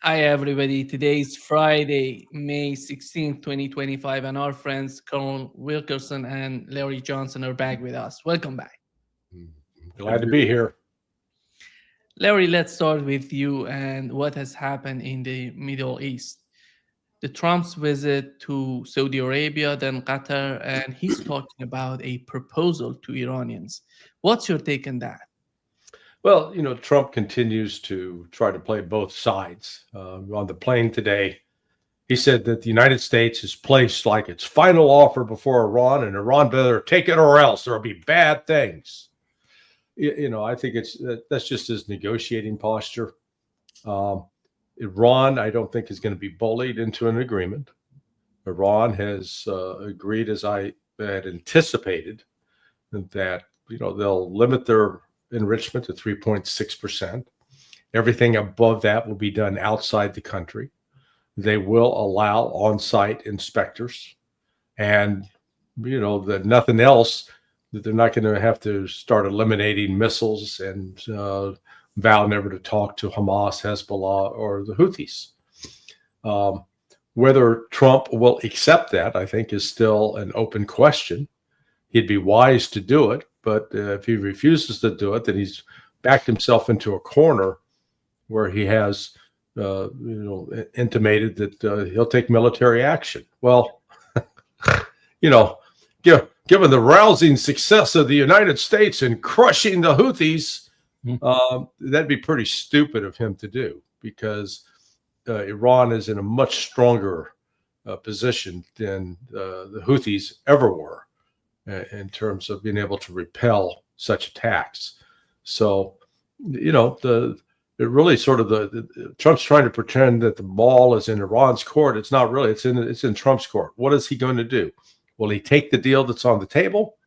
Hi, everybody. Today is Friday, May 16th, 2025, and our friends Colonel Wilkerson and Larry Johnson are back with us. Welcome back. Glad to be here. Larry, let's start with you and what has happened in the Middle East. The Trump's visit to Saudi Arabia, then Qatar, and he's talking about a proposal to Iranians. What's your take on that? Well, Trump continues to try to play both sides. On the plane today, he said that the United States has placed like its final offer before Iran, and Iran better take it or else there'll be bad things. I think that's just his negotiating posture. Iran, I don't think, is going to be bullied into an agreement. Iran has agreed, as I had anticipated, that they'll limit their enrichment to 3.6%. Everything above that will be done outside the country. They will allow on-site inspectors, and that nothing else. That they're not going to have to start eliminating missiles and vow never to talk to Hamas, Hezbollah, or the Houthis. Whether Trump will accept that, I think, is still an open question. He'd be wise to do it, but if he refuses to do it, then he's backed himself into a corner where he has, intimated that he'll take military action. Well, given the rousing success of the United States in crushing the Houthis, that'd be pretty stupid of him to do, because Iran is in a much stronger position than the Houthis ever were in terms of being able to repel such attacks. So, it really sort of Trump's trying to pretend that the ball is in Iran's court. It's not really. It's in Trump's court. What is he going to do? Will he take the deal that's on the table,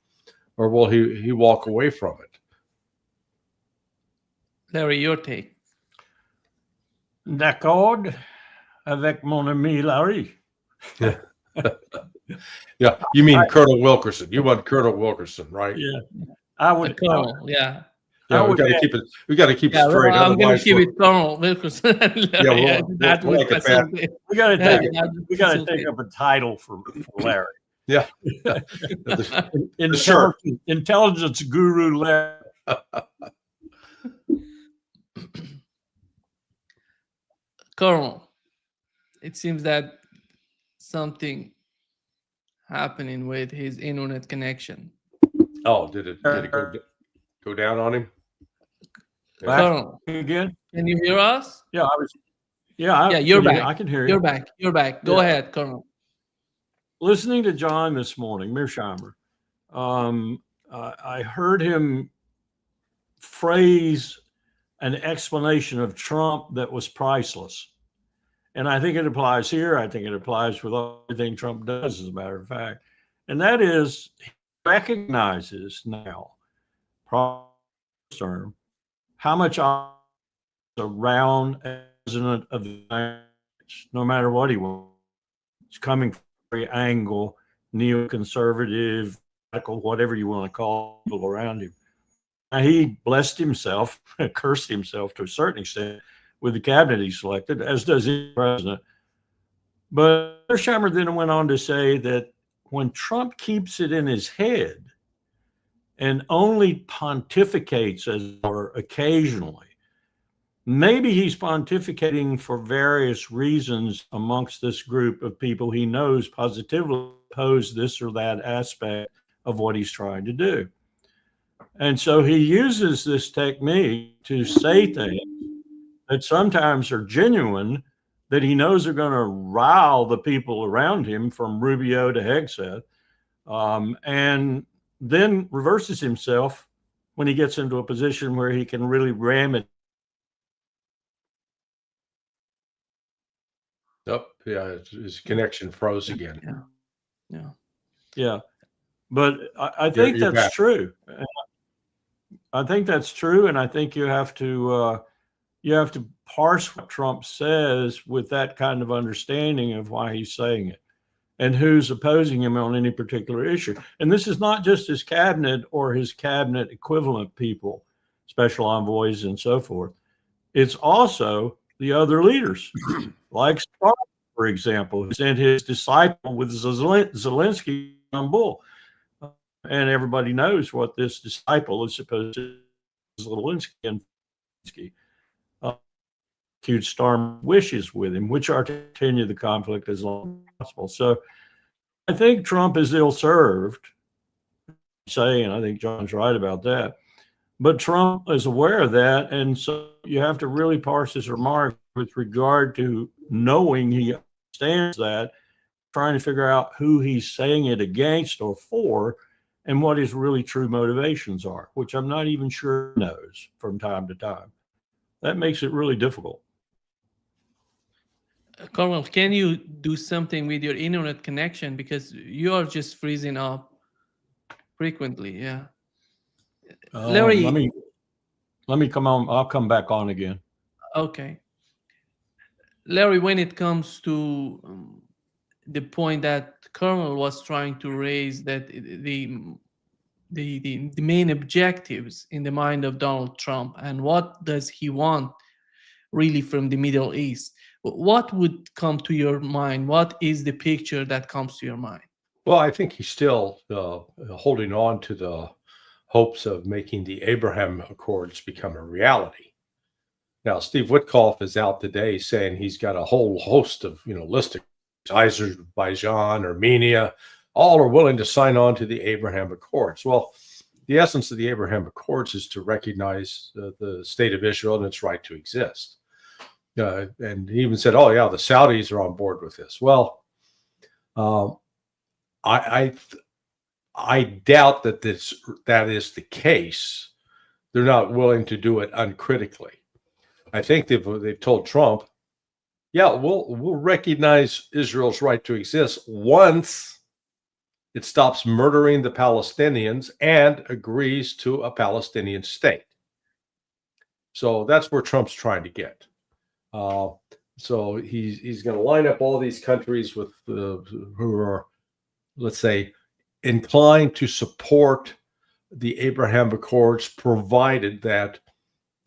or will he walk away from it? Larry, your take. D'accord avec mon ami Larry. Yeah. Yeah, you mean Colonel Wilkerson. You want Colonel Wilkerson, right? Yeah, I would. Colonel, yeah. Yeah, we got to keep it. We got to keep it straight. I'm going to keep it Colonel Wilkerson. Yeah, we'll like we got to take up a title for Larry. Yeah. Intelligence guru Larry. Colonel, it seems that something happening with his internet connection. Oh, did it go down on him? Colonel, again? Can you hear us? Yeah, I was. Yeah, you're back. I can hear you. You're back. Go ahead, Colonel. Listening to John this morning, Mearsheimer, I heard him phrase an explanation of Trump that was priceless. And I think it applies here. I think it applies with everything Trump does, as a matter of fact. And that is, he recognizes now, term, how much around president of the United States, no matter what he wants, it's coming from every angle, neoconservative, radical, whatever you want to call people around him. Now, he blessed himself, cursed himself to a certain extent with the cabinet he selected, as does any president. But Mearsheimer then went on to say that when Trump keeps it in his head and only pontificates or occasionally, maybe he's pontificating for various reasons amongst this group of people he knows positively oppose this or that aspect of what he's trying to do. And so he uses this technique to say things that sometimes are genuine, that he knows are going to rile the people around him, from Rubio to Hegseth, and then reverses himself when he gets into a position where he can really ram it. Oh, yeah, his connection froze again. Yeah. But I think that's true. I think that's true, and I think you have to parse what Trump says with that kind of understanding of why he's saying it and who's opposing him on any particular issue. And this is not just his cabinet or his cabinet equivalent people, special envoys and so forth. It's also the other leaders, like Stalin, for example, who sent his disciple with Zelensky on bull. And everybody knows what this disciple is supposed to do, Zelensky and Zelensky. Execute Starmer's wishes with him, which are to continue the conflict as long as possible. So I think Trump is ill-served, and I think John's right about that. But Trump is aware of that, and so you have to really parse his remarks with regard to knowing he understands that, trying to figure out who he's saying it against or for, and what his really true motivations are, which I'm not even sure he knows from time to time. That makes it really difficult. Colonel, can you do something with your internet connection, because you are just freezing up frequently? Yeah. Larry, let me come on. I'll come back on again. okay. Larry, when it comes to the point that Colonel was trying to raise, that the main objectives in the mind of Donald Trump, and what does he want really from the Middle East, what would come to your mind? What is the picture that comes to your mind? Well, I think he's still holding on to the hopes of making the Abraham Accords become a reality. Now, Steve Witkoff is out today saying he's got a whole host of, list of Azerbaijan, Armenia, all are willing to sign on to the Abraham Accords. Well, the essence of the Abraham Accords is to recognize the state of Israel and its right to exist. And he even said, "Oh yeah, the Saudis are on board with this." Well, I doubt that that is the case. They're not willing to do it uncritically. I think they've told Trump, "Yeah, we'll recognize Israel's right to exist once it stops murdering the Palestinians and agrees to a Palestinian state." So that's where Trump's trying to get. So he's going to line up all these countries with who are, let's say, inclined to support the Abraham Accords, provided that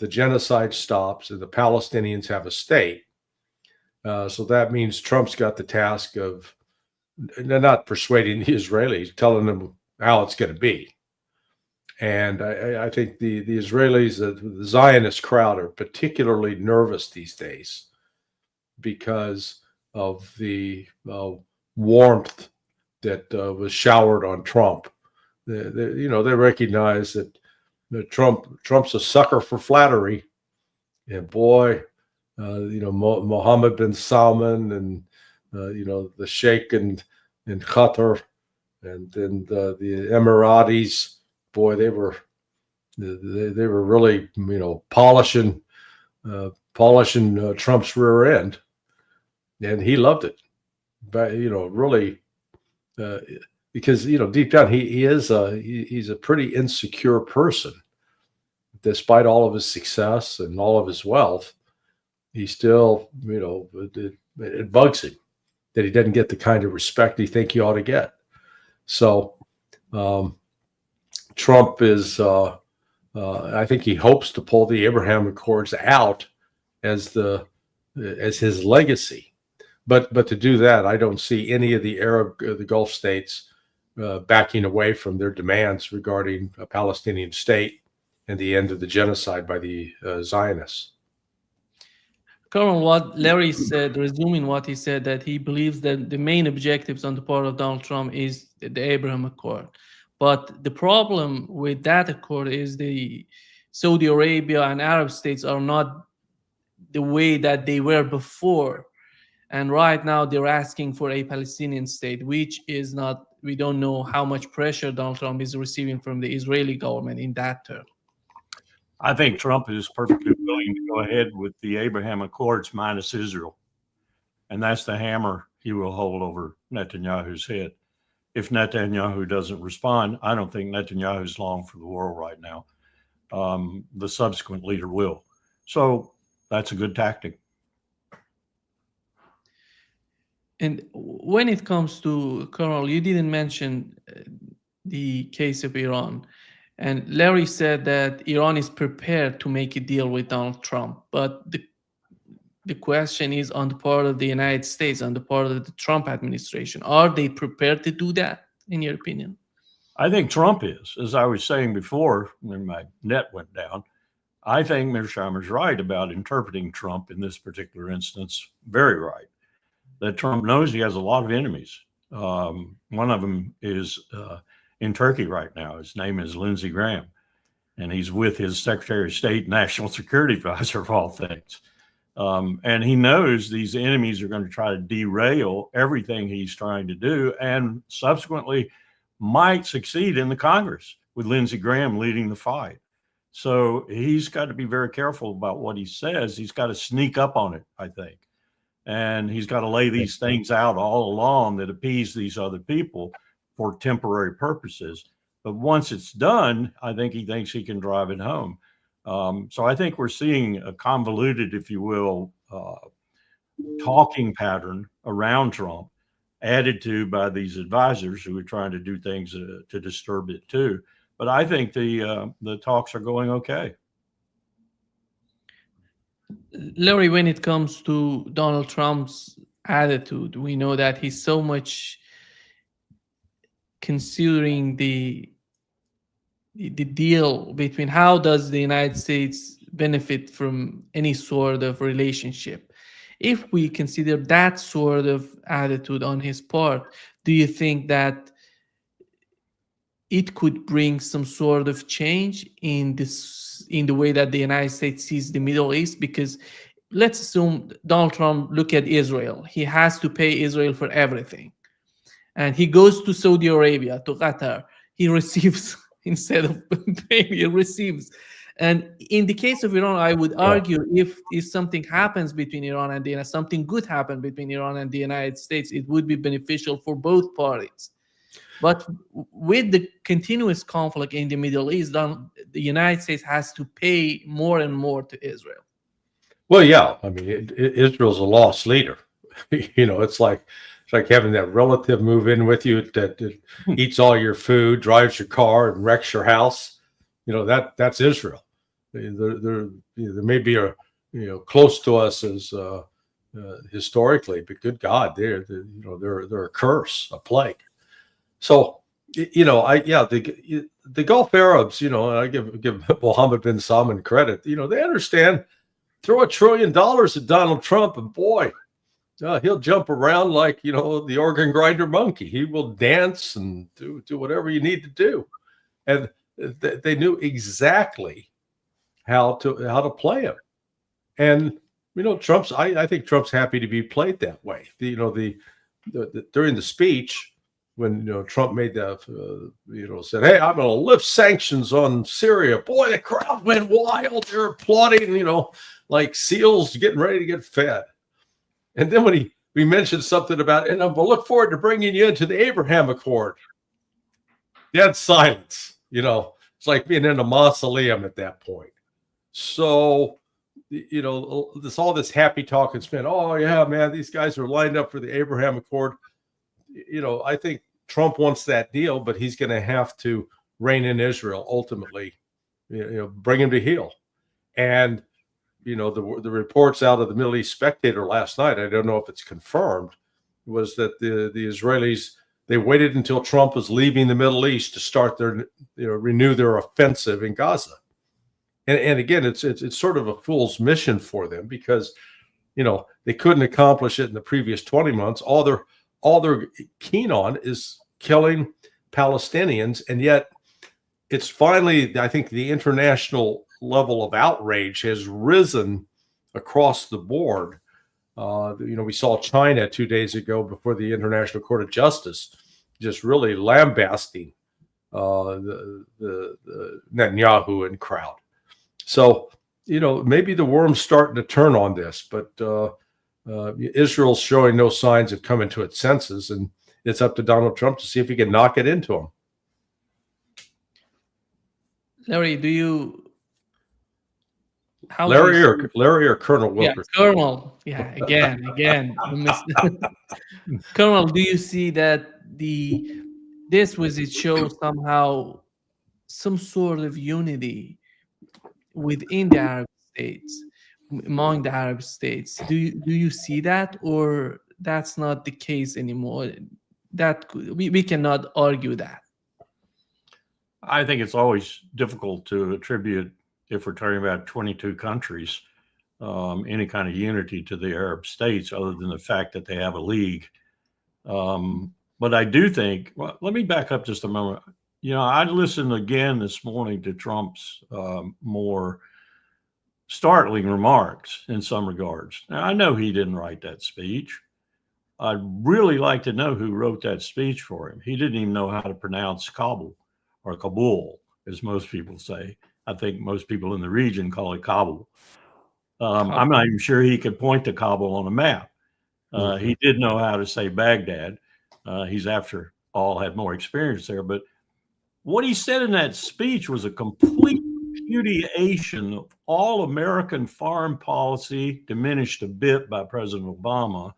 the genocide stops and the Palestinians have a state. So that means Trump's got the task of not persuading the Israelis, telling them how it's going to be. And I think the Israelis, the Zionist crowd, are particularly nervous these days because of the warmth that was showered on Trump. They recognize that Trump's a sucker for flattery, and boy, Mohammed bin Salman and the Sheikh in Qatar, and then the Emiratis. Boy, they were really polishing Trump's rear end, and he loved it. But really, because deep down he's a pretty insecure person. Despite all of his success and all of his wealth, he still it bugs him that he doesn't get the kind of respect he think he ought to get. So. Trump is, I think he hopes to pull the Abraham Accords out as his legacy, but to do that, I don't see any of the Gulf states backing away from their demands regarding a Palestinian state and the end of the genocide by the Zionists. Colonel, what Larry said, resuming what he said, that he believes that the main objectives on the part of Donald Trump is the Abraham Accord. But the problem with that accord is the Saudi Arabia and Arab states are not the way that they were before. And right now they're asking for a Palestinian state, which is not, we don't know how much pressure Donald Trump is receiving from the Israeli government in that term. I think Trump is perfectly willing to go ahead with the Abraham Accords minus Israel. And that's the hammer he will hold over Netanyahu's head. If Netanyahu doesn't respond, I don't think Netanyahu's long for the world right now. The subsequent leader will. So that's a good tactic. And when it comes to, Colonel, you didn't mention the case of Iran. And Larry said that Iran is prepared to make a deal with Donald Trump. But the the question is on the part of the United States, on the part of the Trump administration. Are they prepared to do that, in your opinion? I think Trump is, as I was saying before when my net went down. I think Mearsheimer's right about interpreting Trump in this particular instance, very right. That Trump knows he has a lot of enemies. One of them is in Turkey right now. His name is Lindsey Graham, and he's with his Secretary of State, National Security Advisor of all things. And he knows these enemies are going to try to derail everything he's trying to do, and subsequently might succeed in the Congress with Lindsey Graham leading the fight. So he's got to be very careful about what he says. He's got to sneak up on it, I think. And he's got to lay these things out all along that appease these other people for temporary purposes. But once it's done, I think he thinks he can drive it home. So I think we're seeing a convoluted, if you will, talking pattern around Trump, added to by these advisors who are trying to do things to disturb it too. But I think the talks are going okay. Larry, when it comes to Donald Trump's attitude, we know that he's so much considering the deal between how does the United States benefit from any sort of relationship. If we consider that sort of attitude on his part, do you think that it could bring some sort of change in the way that the United States sees the Middle East? Because let's assume Donald Trump look at Israel. He has to pay Israel for everything. And he goes to Saudi Arabia, to Qatar. He receives, instead of paying, he receives. And in the case of Iran, I would argue if something happens between Iran and the something good happen between Iran and the United States, it would be beneficial for both parties. But with the continuous conflict in the Middle East, the United States has to pay more and more to Israel. Well, yeah, I mean, Israel's a lost leader. It's like having that relative move in with you that eats all your food, drives your car, and wrecks your house. That's Israel. There may be close to us as historically, but good God, they're a curse, a plague. So, the Gulf Arabs, I give Mohammed bin Salman credit. They understand. Throw $1 trillion at Donald Trump, and boy, he'll jump around like the organ grinder monkey. He will dance and do whatever you need to do, and they knew exactly how to play him. And Trump's. I think Trump's happy to be played that way. During the speech, when Trump made that, said, "Hey, I'm going to lift sanctions on Syria." Boy, the crowd went wild. They're applauding, like seals getting ready to get fed. And then when we mentioned something about, and I'm going to look forward to bringing you into the Abraham Accord, dead silence. It's like being in a mausoleum at that point. So, all this happy talk and spin. Oh yeah, man, these guys are lined up for the Abraham Accord. I think Trump wants that deal, but he's going to have to rein in Israel ultimately, bring him to heel. And, the reports out of the Middle East Spectator last night, I don't know if it's confirmed, was that the Israelis, they waited until Trump was leaving the Middle East to start renew their offensive in Gaza. And again, it's sort of a fool's mission for them because, they couldn't accomplish it in the previous 20 months. All they're keen on is killing Palestinians. And yet it's finally, I think the international level of outrage has risen across the board. We saw China 2 days ago before the International Court of Justice, just really lambasting the Netanyahu and crowd. So, maybe the worm's starting to turn on this, but Israel's showing no signs of coming to its senses, and it's up to Donald Trump to see if he can knock it into him. Larry, Larry or Colonel Wilkerson? Yeah, Colonel. Yeah, again. Colonel, do you see that this visit shows somehow some sort of unity within the Arab states, among the Arab states. Do you see that, or that's not the case anymore? We cannot argue that. I think it's always difficult to attribute, if we're talking about 22 countries, any kind of unity to the Arab states, other than the fact that they have a league. But I do think, well, let me back up just a moment. I listened again this morning to Trump's more startling remarks in some regards. Now, I know he didn't write that speech. I'd really like to know who wrote that speech for him. He didn't even know how to pronounce Kabul, or Kabul, as most people say. I think most people in the region call it Kabul. I'm not even sure he could point to Kabul on a map. He did know how to say Baghdad. He's, after all, had more experience there. But what he said in that speech was a complete repudiation of all American foreign policy, diminished a bit by President Obama,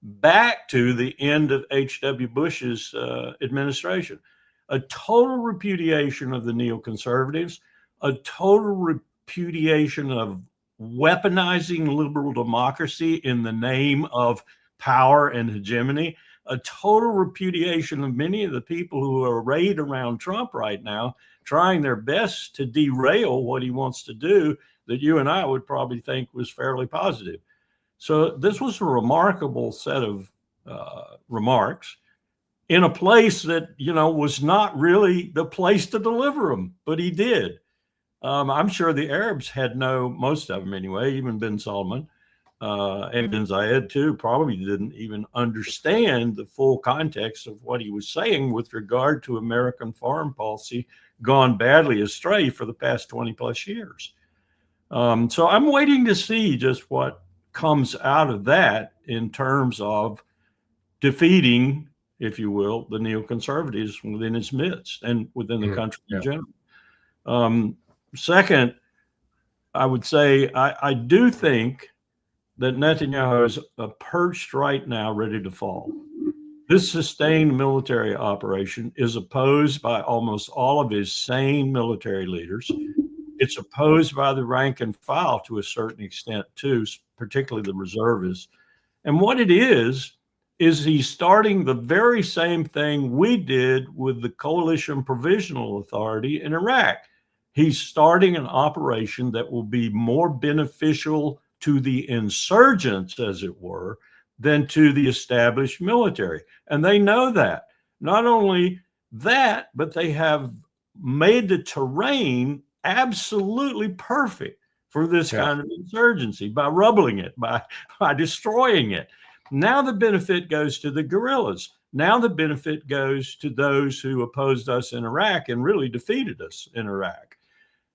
back to the end of H.W. Bush's administration. A total repudiation of the neoconservatives, a total repudiation of weaponizing liberal democracy in the name of power and hegemony, a total repudiation of many of the people who are arrayed around Trump right now, trying their best to derail what he wants to do, that you and I would probably think was fairly positive. So this was a remarkable set of remarks in a place that, was not really the place to deliver them, but he did. I'm sure the Arabs had most of them anyway, even bin Salman and bin Zayed too, probably didn't even understand the full context of what he was saying with regard to American foreign policy gone badly astray for the past 20 plus years. So I'm waiting to see just what comes out of that in terms of defeating, if you will, the neoconservatives within its midst and within the country in general. Second, I would say I do think that Netanyahu is perched right now, ready to fall. This sustained military operation is opposed by almost all of his sane military leaders. It's opposed by the rank and file to a certain extent too, particularly the reservists. And what it is he's starting the very same thing we did with the Coalition Provisional Authority in Iraq. He's starting an operation that will be more beneficial to the insurgents, as it were, than to the established military. And they know that. Not only that, but they have made the terrain absolutely perfect for this kind of insurgency by rubbling it, by destroying it. Now the benefit goes to the guerrillas. Now the benefit goes to those who opposed us in Iraq and really defeated us in Iraq.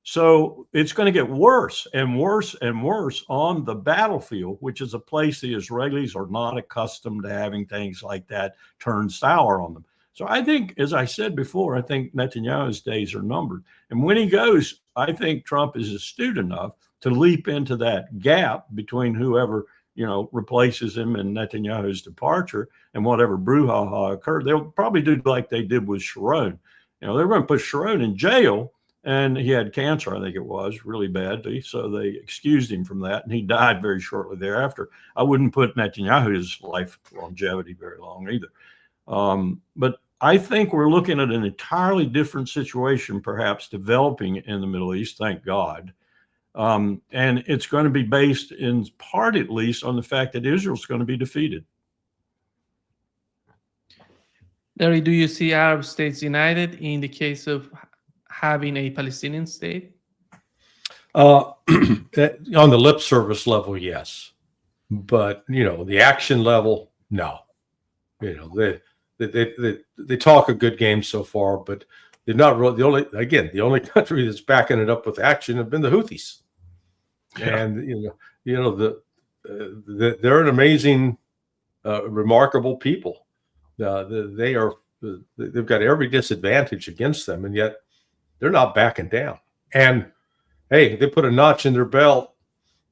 So it's going to get worse and worse and worse on the battlefield, which is a place the Israelis are not accustomed to having things like that turn sour on them. So I think, as I said before, I think Netanyahu's days are numbered. And when he goes, I think Trump is astute enough to leap into that gap between whoever, replaces him in Netanyahu's departure and whatever brouhaha occurred. They'll probably do like they did with Sharon. They're going to put Sharon in jail. And he had cancer, I think it was, really badly. So they excused him from that. And he died very shortly thereafter. I wouldn't put Netanyahu's life longevity very long either. But I think we're looking at an entirely different situation, perhaps, developing in the Middle East, thank God. And it's going to be based, in part at least, on the fact that Israel's going to be defeated. Larry, do you see Arab states united in the case of having a Palestinian state? On the lip service level, yes, but the action level, no. They talk a good game so far, but they're not really the only country that's backing it up with action have been the Houthis, and they're an amazing, remarkable people. They've got every disadvantage against them, and yet they're not backing down. And hey, they put a notch in their belt,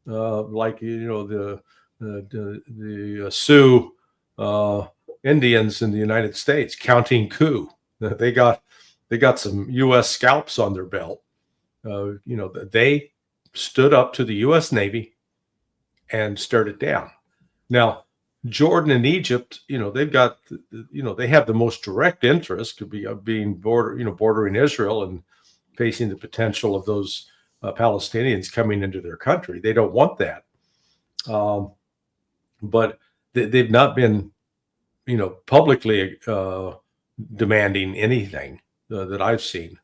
like the Sioux Indians in the United States, counting coup. They got some U.S. scalps on their belt. They stood up to the U.S. Navy and stared it down. Now, Jordan and Egypt, they've got, they have the most direct interest of being bordering Israel and facing the potential of those Palestinians coming into their country. They don't want that. But they've not been, publicly demanding anything that I've seen.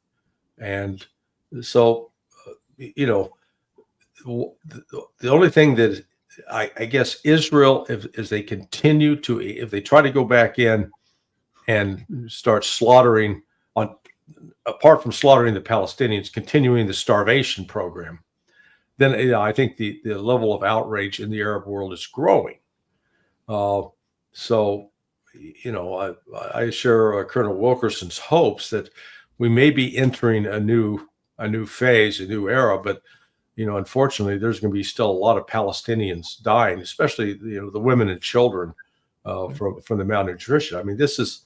And so, the only thing that I guess Israel, if they continue to, if they try to go back in and start slaughtering apart from slaughtering the Palestinians, continuing the starvation program, then I think the level of outrage in the Arab world is growing. So, I share Colonel Wilkerson's hopes that we may be entering a new phase, a new era, but unfortunately, there's going to be still a lot of Palestinians dying, especially the women and children from the malnutrition. I mean, this is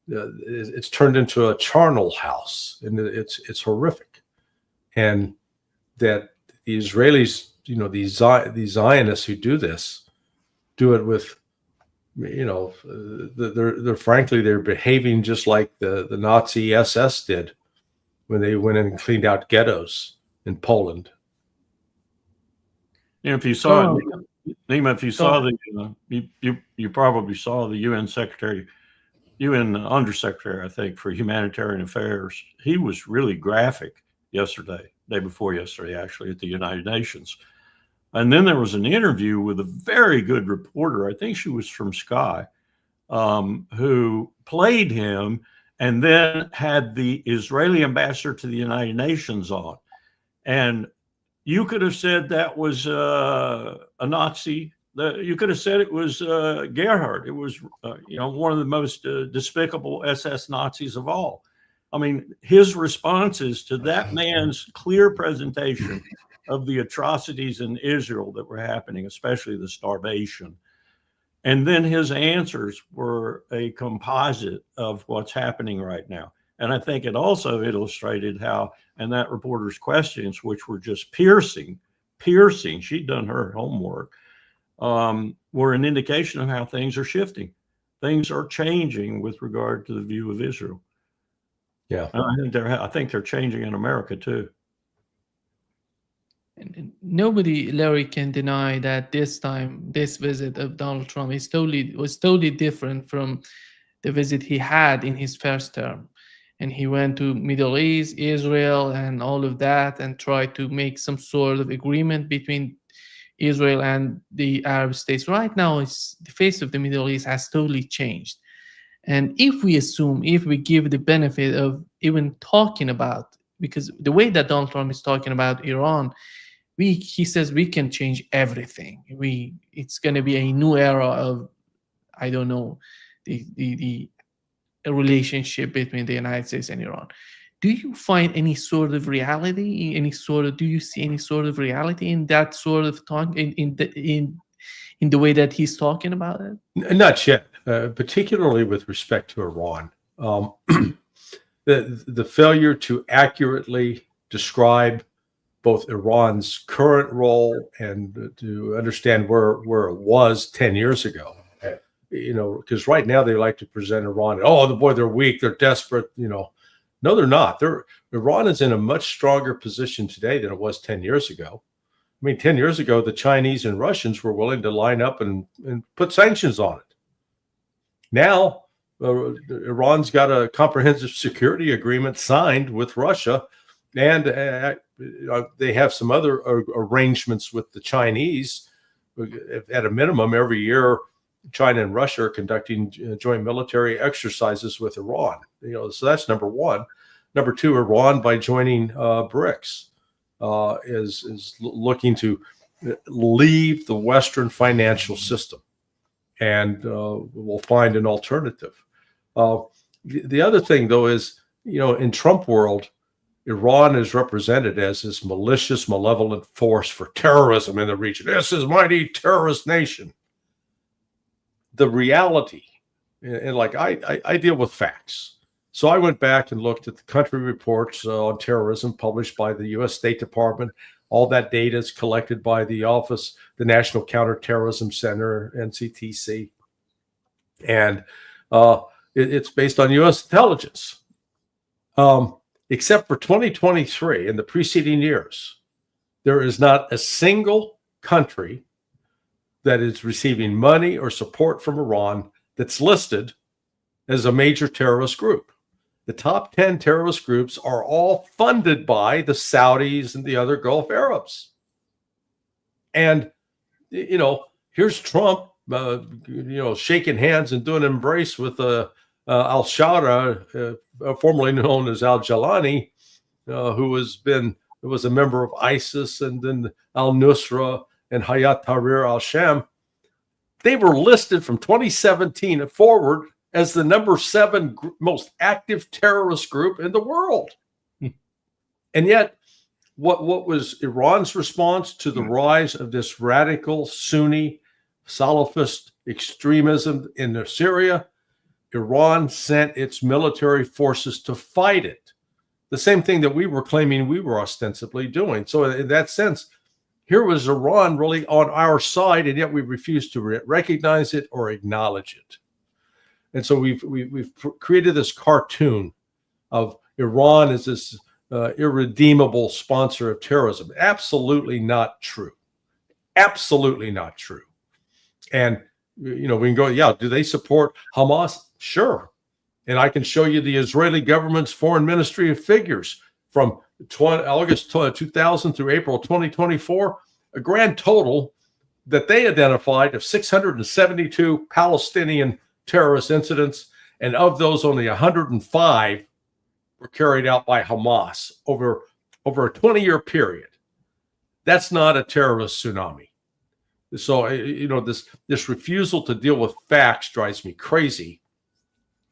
it's turned into a charnel house, and it's horrific. And that the Israelis, these Zionists who do this, do it with, they're frankly they're behaving just like the Nazi SS did when they went in and cleaned out ghettos in Poland. If you saw Nima, if you saw you probably saw the UN Undersecretary, I think, for Humanitarian Affairs. He was really graphic day before yesterday, actually, at the United Nations. And then there was an interview with a very good reporter, I think she was from Sky, who played him and then had the Israeli ambassador to the United Nations on. And you could have said that was a Nazi. You could have said it was Gerhard. It was, one of the most despicable SS Nazis of all. I mean, his responses to that man's clear presentation of the atrocities in Israel that were happening, especially the starvation, and then his answers were a composite of what's happening right now. And I think it also illustrated how, and that reporter's questions, which were just piercing, she'd done her homework, were an indication of how things are shifting. Things are changing with regard to the view of Israel. Yeah, and I think they're changing in America too. And nobody, Larry, can deny that this visit of Donald Trump was totally different from the visit he had in his first term. And he went to Middle East, Israel, and all of that, and tried to make some sort of agreement between Israel and the Arab states. Right now, the face of the Middle East has totally changed. And if we give the benefit of even talking about, because the way that Donald Trump is talking about Iran, he says we can change everything. It's going to be a new era of, I don't know, the relationship between the United States and Iran. Do you find any sort of reality? Do you see any sort of reality in that sort of talk in the way that he's talking about it? Not yet, particularly with respect to Iran. The failure to accurately describe both Iran's current role and to understand where it was 10 years ago. Because right now they like to present Iran, they're weak, they're desperate, No, they're not. Iran is in a much stronger position today than it was 10 years ago. I mean, 10 years ago, the Chinese and Russians were willing to line up and put sanctions on it. Now, Iran's got a comprehensive security agreement signed with Russia, and they have some other arrangements with the Chinese. At a minimum, every year, China and Russia are conducting joint military exercises with Iran. So that's number one. Number two, Iran, by joining BRICS, is looking to leave the Western financial system, and will find an alternative. The other thing, though, is in Trump world, Iran is represented as this malicious, malevolent force for terrorism in the region. This is mighty terrorist nation. The reality, and like I deal with facts. So I went back and looked at the country reports on terrorism published by the U.S. State Department, All that data is collected by the office, the National Counterterrorism Center, NCTC, and it's based on U.S. intelligence. Except for 2023 and the preceding years, there is not a single country that is receiving money or support from Iran that's listed as a major terrorist group. The top 10 terrorist groups are all funded by the Saudis and the other Gulf Arabs. And, here's Trump, shaking hands and doing an embrace with al-Shara, formerly known as al-Jalani, who was a member of ISIS, and then al-Nusra and Hayat Tahrir al-Sham. They were listed from 2017 forward as the number 7 most active terrorist group in the world. And yet, what was Iran's response to the rise of this radical Sunni Salafist extremism in Syria? Iran sent its military forces to fight it. The same thing that we were claiming we were ostensibly doing. So in that sense, here was Iran really on our side, and yet we refused to recognize it or acknowledge it. And so we've created this cartoon of Iran as this irredeemable sponsor of terrorism. Absolutely not true. Absolutely not true. And we can go, do they support Hamas? Sure. And I can show you the Israeli government's foreign ministry figures from August 2000 through April 2024, a grand total that they identified of 672 Palestinian terrorist incidents, and of those, only 105 were carried out by Hamas over a 20-year period. That's not a terrorist tsunami. So, this refusal to deal with facts drives me crazy.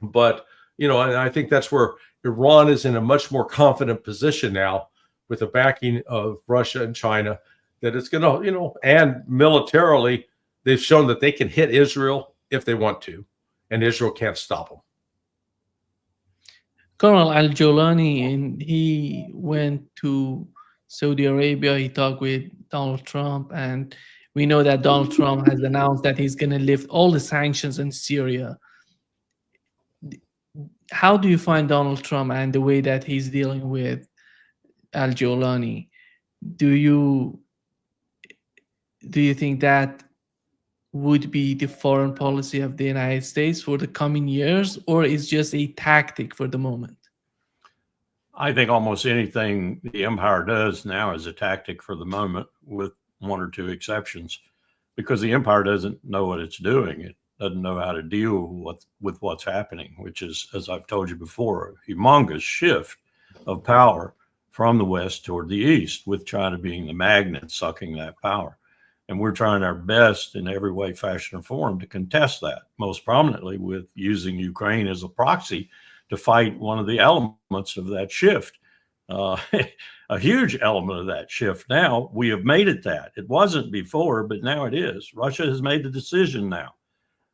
But, and I think that's where Iran is in a much more confident position now with the backing of Russia and China, that it's going to, and militarily, they've shown that they can hit Israel if they want to, and Israel can't stop them. Colonel al-Jolani, and he went to Saudi Arabia. He talked with Donald Trump, and we know that Donald Trump has announced that he's going to lift all the sanctions in Syria. How do you find Donald Trump and the way that he's dealing with al-Jolani? Do you think that would be the foreign policy of the United States for the coming years, or is just a tactic for the moment? I think almost anything the empire does now is a tactic for the moment, with one or two exceptions, because the empire doesn't know what it's doing. It doesn't know how to deal with what's happening, which is, as I've told you before, a humongous shift of power from the West toward the East, with China being the magnet sucking that power. And we're trying our best in every way, fashion, or form to contest that, most prominently with using Ukraine as a proxy to fight one of the elements of that shift. A huge element of that shift now. We have made it that. It wasn't before, but now it is. Russia has made the decision now.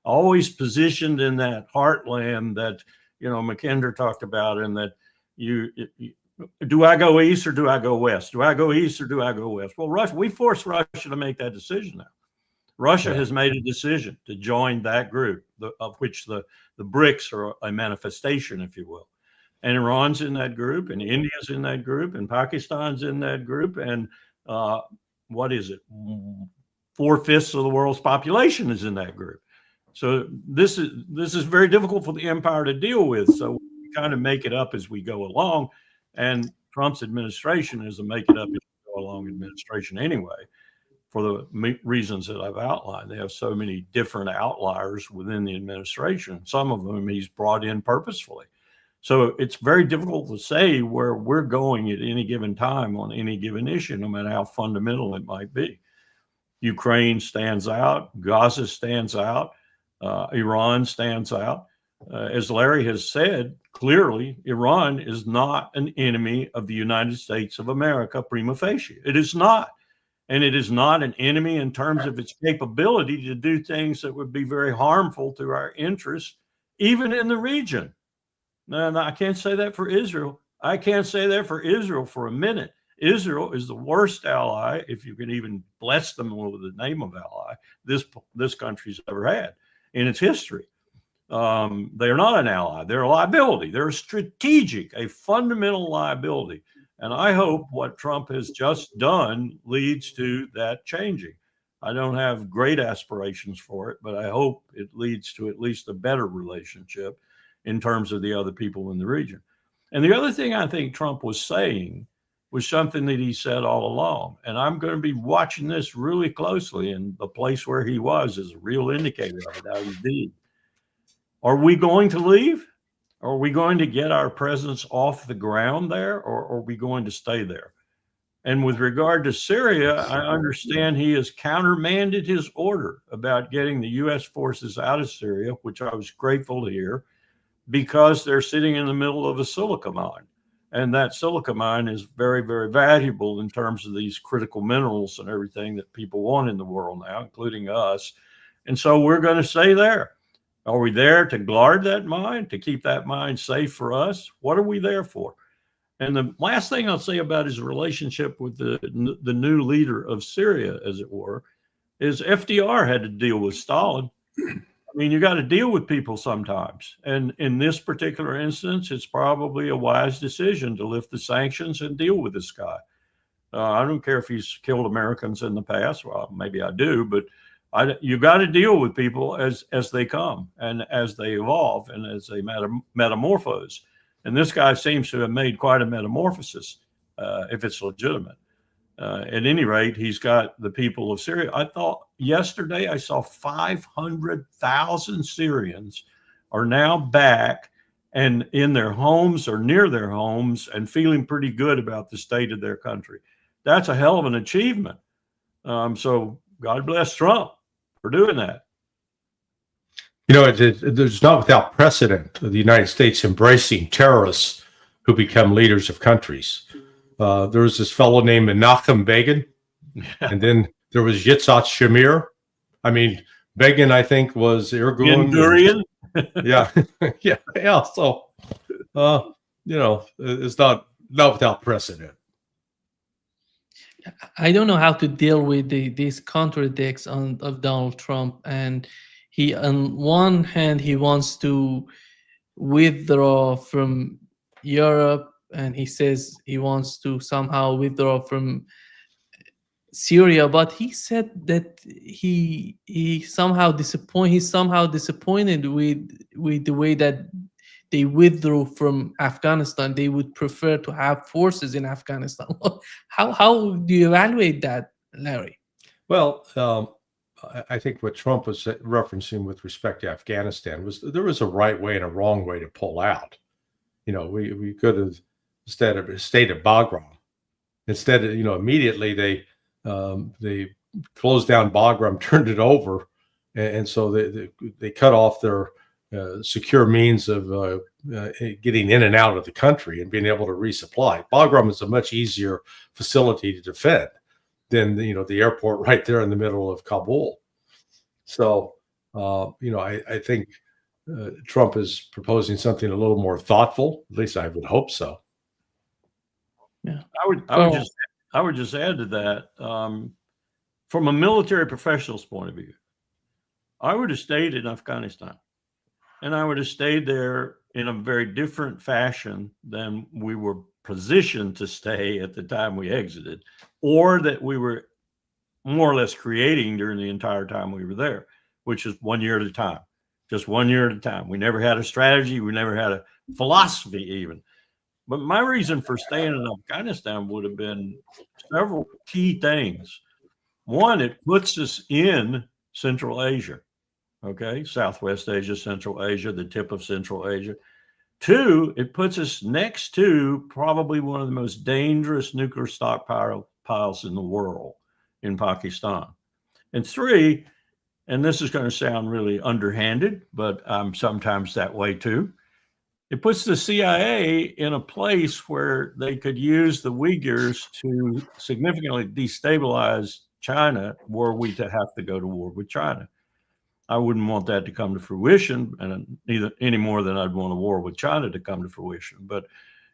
Always positioned in that heartland that, McKinder talked about, and that do I go east or do I go west? Do I go east or do I go west? Well, we forced Russia to make that decision now. Russia has made a decision to join that group, of which the BRICS are a manifestation, if you will. And Iran's in that group, and India's in that group, and Pakistan's in that group, and what is it? 4/5 of the world's population is in that group. So this is very difficult for the empire to deal with. So we kind of make it up as we go along, and Trump's administration is a make it up as we go along administration anyway, for the reasons that I've outlined. They have so many different outliers within the administration. Some of them he's brought in purposefully. So it's very difficult to say where we're going at any given time on any given issue, no matter how fundamental it might be. Ukraine stands out, Gaza stands out, Iran stands out. As Larry has said, clearly, Iran is not an enemy of the United States of America prima facie. It is not. And it is not an enemy in terms of its capability to do things that would be very harmful to our interests, even in the region. No, I can't say that for Israel. I can't say that for Israel for a minute. Israel is the worst ally, if you can even bless them with the name of ally, this country's ever had in its history. They're not an ally. They're a liability. They're a fundamental liability. And I hope what Trump has just done leads to that changing. I don't have great aspirations for it, but I hope it leads to at least a better relationship in terms of the other people in the region. And the other thing I think Trump was saying was something that he said all along. And I'm going to be watching this really closely. And the place where he was is a real indicator of it, how he did. Are we going to leave? Are we going to get our presence off the ground there, or are we going to stay there? And with regard to Syria, I understand he has countermanded his order about getting the U.S. forces out of Syria, which I was grateful to hear, because they're sitting in the middle of a silica mine. And that silica mine is very, very valuable in terms of these critical minerals and everything that people want in the world now, including us. And so we're going to stay there. Are we there to guard that mine, to keep that mine safe for us? What are we there for? And the last thing I'll say about his relationship with the new leader of Syria, as it were, is FDR had to deal with Stalin. I mean, you got to deal with people sometimes. And in this particular instance, it's probably a wise decision to lift the sanctions and deal with this guy. I don't care if he's killed Americans in the past. Well, maybe I do, but you got to deal with people as they come and as they evolve and as they metamorphose. And this guy seems to have made quite a metamorphosis, if it's legitimate. At any rate, he's got the people of Syria. I thought yesterday I saw 500,000 Syrians are now back and in their homes or near their homes and feeling pretty good about the state of their country. That's a hell of an achievement. So God bless Trump for doing that. You know, there's not without precedent the United States embracing terrorists who become leaders of countries. There was this fellow named Menachem Begin, and then there was Yitzhak Shamir. I mean, Begin, I think, was Irgun. Durian. Yeah, yeah. So, you know, it's not without precedent. I don't know how to deal with these contradicts of Donald Trump. And he, on one hand, he wants to withdraw from Europe, and he says he wants to somehow withdraw from Syria. But he said that he's somehow disappointed with the way that they withdrew from Afghanistan. They would prefer to have forces in Afghanistan. How do you evaluate that, Larry? Well, I think what Trump was referencing with respect to Afghanistan was there was a right way and a wrong way to pull out. You know, we could have stayed at Bagram. Instead of, you know, immediately they closed down Bagram, turned it over, and so they cut off their secure means of getting in and out of the country and being able to resupply. Bagram is a much easier facility to defend than, you know, the airport right there in the middle of Kabul. So, you know, I think Trump is proposing something a little more thoughtful. At least I would hope so. Yeah, I would just add to that, from a military professional's point of view, I would have stayed in Afghanistan. And I would have stayed there in a very different fashion than we were positioned to stay at the time we exited, or that we were more or less creating during the entire time we were there, which is 1 year at a time, just 1 year at a time. We never had a strategy. We never had a philosophy even. But my reason for staying in Afghanistan would have been several key things. One, it puts us in Central Asia. Okay, Southwest Asia, Central Asia, the tip of Central Asia. Two, it puts us next to probably one of the most dangerous nuclear stockpiles in the world in Pakistan. And three, and this is going to sound really underhanded, but I'm sometimes that way too, it puts the CIA in a place where they could use the Uyghurs to significantly destabilize China were we to have to go to war with China. I wouldn't want that to come to fruition, and neither any more than I'd want a war with China to come to fruition. But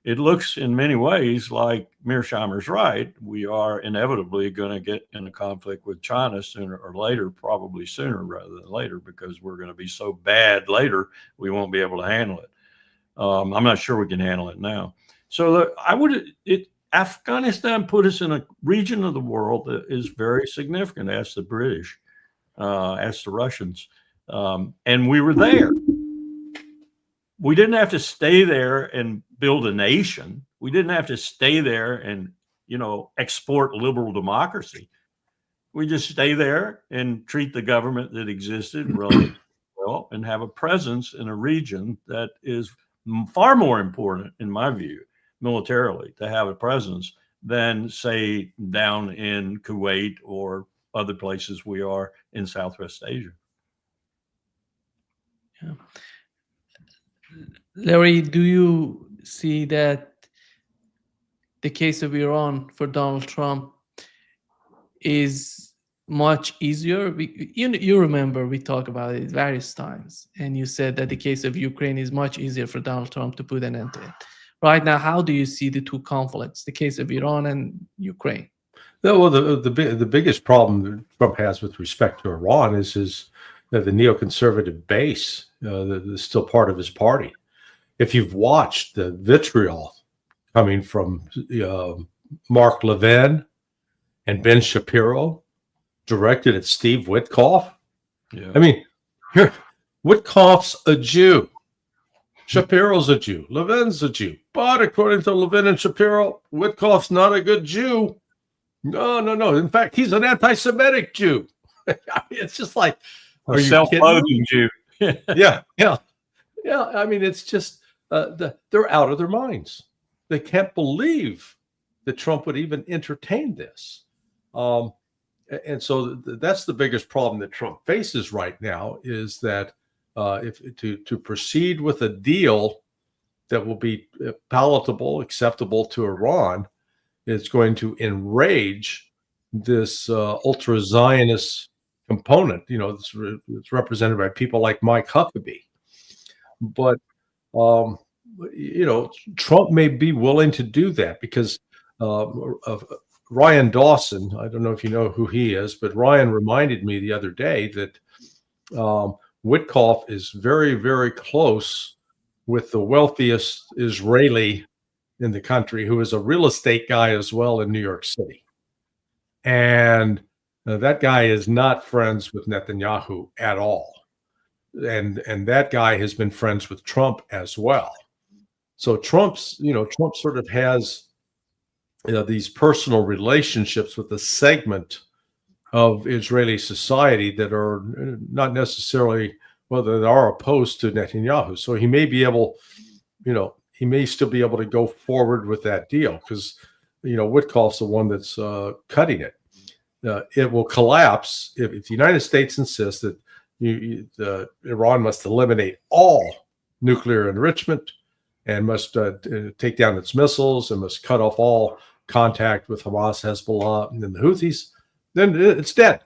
it looks in many ways like Mearsheimer's right. We are inevitably going to get in a conflict with China sooner or later, probably sooner rather than later, because we're going to be so bad later, we won't be able to handle it. I'm not sure we can handle it now. So Afghanistan put us in a region of the world that is very significant. Ask the British, ask the Russians. And we were there. We didn't have to stay there and build a nation. We didn't have to stay there and, export liberal democracy. We just stay there and treat the government that existed relatively well and have a presence in a region that is far more important, in my view, militarily, to have a presence than, say, down in Kuwait or other places we are in Southwest Asia. Yeah. Larry, do you see that the case of Iran for Donald Trump is much easier? You remember we talked about it various times, and you said that the case of Ukraine is much easier for Donald Trump to put an end to it. Right now, how do you see the two conflicts, the case of Iran and Ukraine? Well, the biggest problem that Trump has with respect to Iran is the neoconservative base that is still part of his party. If you've watched the vitriol coming from Mark Levin and Ben Shapiro directed at Steve Witkoff, I mean, Witkoff's a Jew. Shapiro's a Jew. Levin's a Jew. But according to Levin and Shapiro, Witkoff's not a good Jew. No. In fact, he's an anti-Semitic Jew. I mean, it's just like, are you self-loathing Jew? Yeah. I mean, it's just they're out of their minds. They can't believe that Trump would even entertain this. And so that's the biggest problem that Trump faces right now, is that if to proceed with a deal that will be palatable, acceptable to Iran, is going to enrage this ultra-Zionist component. It's represented by people like Mike Huckabee. But Trump may be willing to do that because Ryan Dawson, I don't know if you know who he is, but Ryan reminded me the other day that Witkoff is very, very close with the wealthiest Israeli in the country, who is a real estate guy as well in New York City. And that guy is not friends with Netanyahu at all. And that guy has been friends with Trump as well. So Trump sort of has these personal relationships with a segment of Israeli society that are not necessarily, that are opposed to Netanyahu. So he may be able, he may still be able to go forward with that deal because, Witkoff's the one that's cutting it. It will collapse if the United States insists that Iran must eliminate all nuclear enrichment and must take down its missiles and must cut off all contact with Hamas, Hezbollah, and then the Houthis. Then it's dead.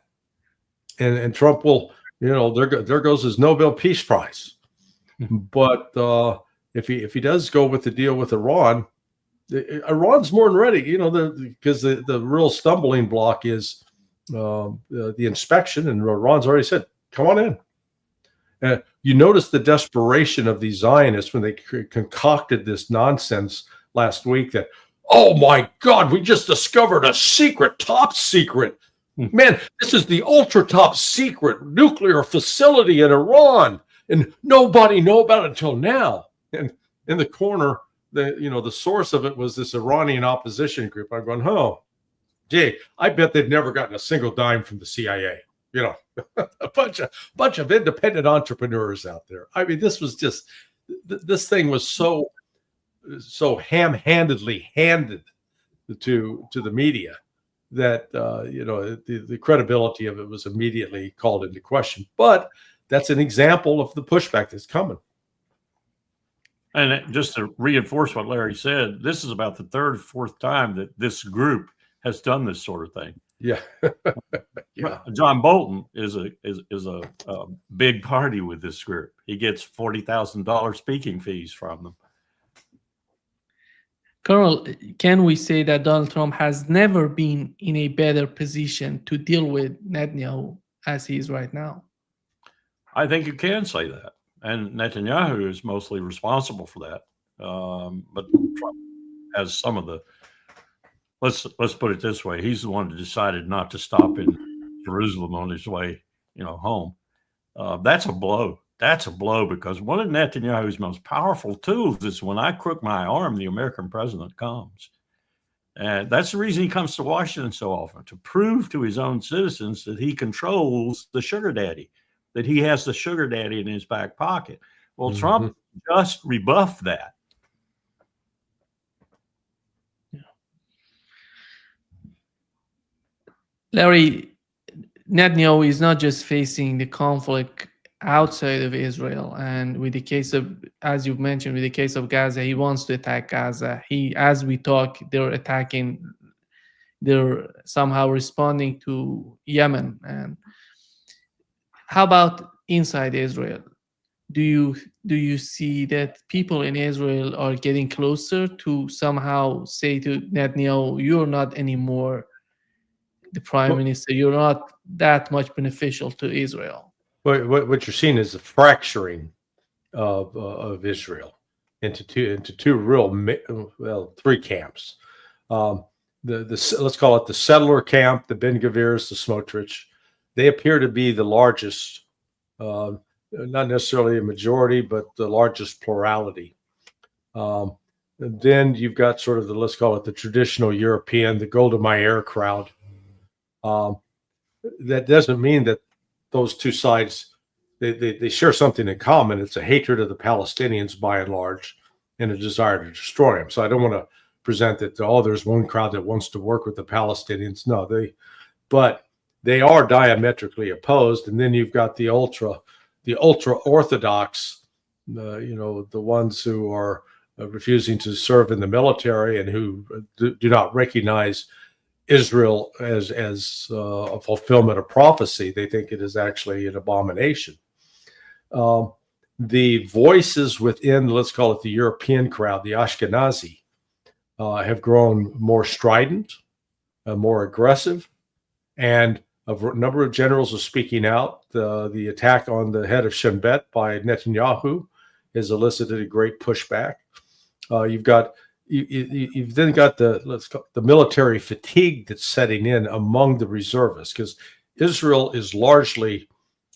And Trump will, there goes his Nobel Peace Prize. But if he does go with the deal with Iran, Iran's more than ready, because the real stumbling block is the inspection, and Iran's already said, come on in. You notice the desperation of these Zionists when they concocted this nonsense last week that, oh my God, we just discovered a top secret. Man, this is the ultra top secret nuclear facility in Iran, and nobody knew about it until now. And in the corner, the source of it was this Iranian opposition group. I'm going, oh, gee, I bet they've never gotten a single dime from the CIA. A bunch of independent entrepreneurs out there. I mean, this was just, this thing was so ham-handedly handed to the media that the credibility of it was immediately called into question. But that's an example of the pushback that's coming. And just to reinforce what Larry said, this is about the third or fourth time that this group has done this sort of thing. Yeah. Yeah. John Bolton is a big party with this group. He gets $40,000 speaking fees from them. Colonel, can we say that Donald Trump has never been in a better position to deal with Netanyahu as he is right now? I think you can say that. And Netanyahu is mostly responsible for that. But Trump has some of the, let's put it this way. He's the one who decided not to stop in Jerusalem on his way, home. That's a blow. That's a blow, because one of Netanyahu's most powerful tools is, when I crook my arm, the American president comes. And that's the reason he comes to Washington so often, to prove to his own citizens that he controls the sugar daddy, that he has the sugar daddy in his back pocket. Well, Trump just rebuffed that. Yeah. Larry, Netanyahu is not just facing the conflict outside of Israel, and with the case of, as you've mentioned, with the case of Gaza, he wants to attack Gaza. As we talk, they're somehow responding to Yemen. And how about inside Israel? Do you see that people in Israel are getting closer to somehow say to Netanyahu, you're not anymore the prime minister, you're not that much beneficial to Israel? What you're seeing is the fracturing of Israel into two real, three camps. Let's call it the settler camp, the Ben Gavirs, the Smotrich. They appear to be the largest, not necessarily a majority, but the largest plurality. And then you've got sort of let's call it the traditional European, the Golda Meir crowd. That doesn't mean that those two sides, they share something in common. It's a hatred of the Palestinians by and large, and a desire to destroy them. So I don't want to present that, there's one crowd that wants to work with the Palestinians. No, but they are diametrically opposed. And then you've got the ultra orthodox, the ones who are refusing to serve in the military and who do not recognize Israel as a fulfillment of prophecy. They think it is actually an abomination. The voices within, let's call it the European crowd, the Ashkenazi, have grown more strident, more aggressive, and a number of generals are speaking out. The attack on the head of Shin Bet by Netanyahu has elicited a great pushback. You've then got the military fatigue that's setting in among the reservists, because Israel is largely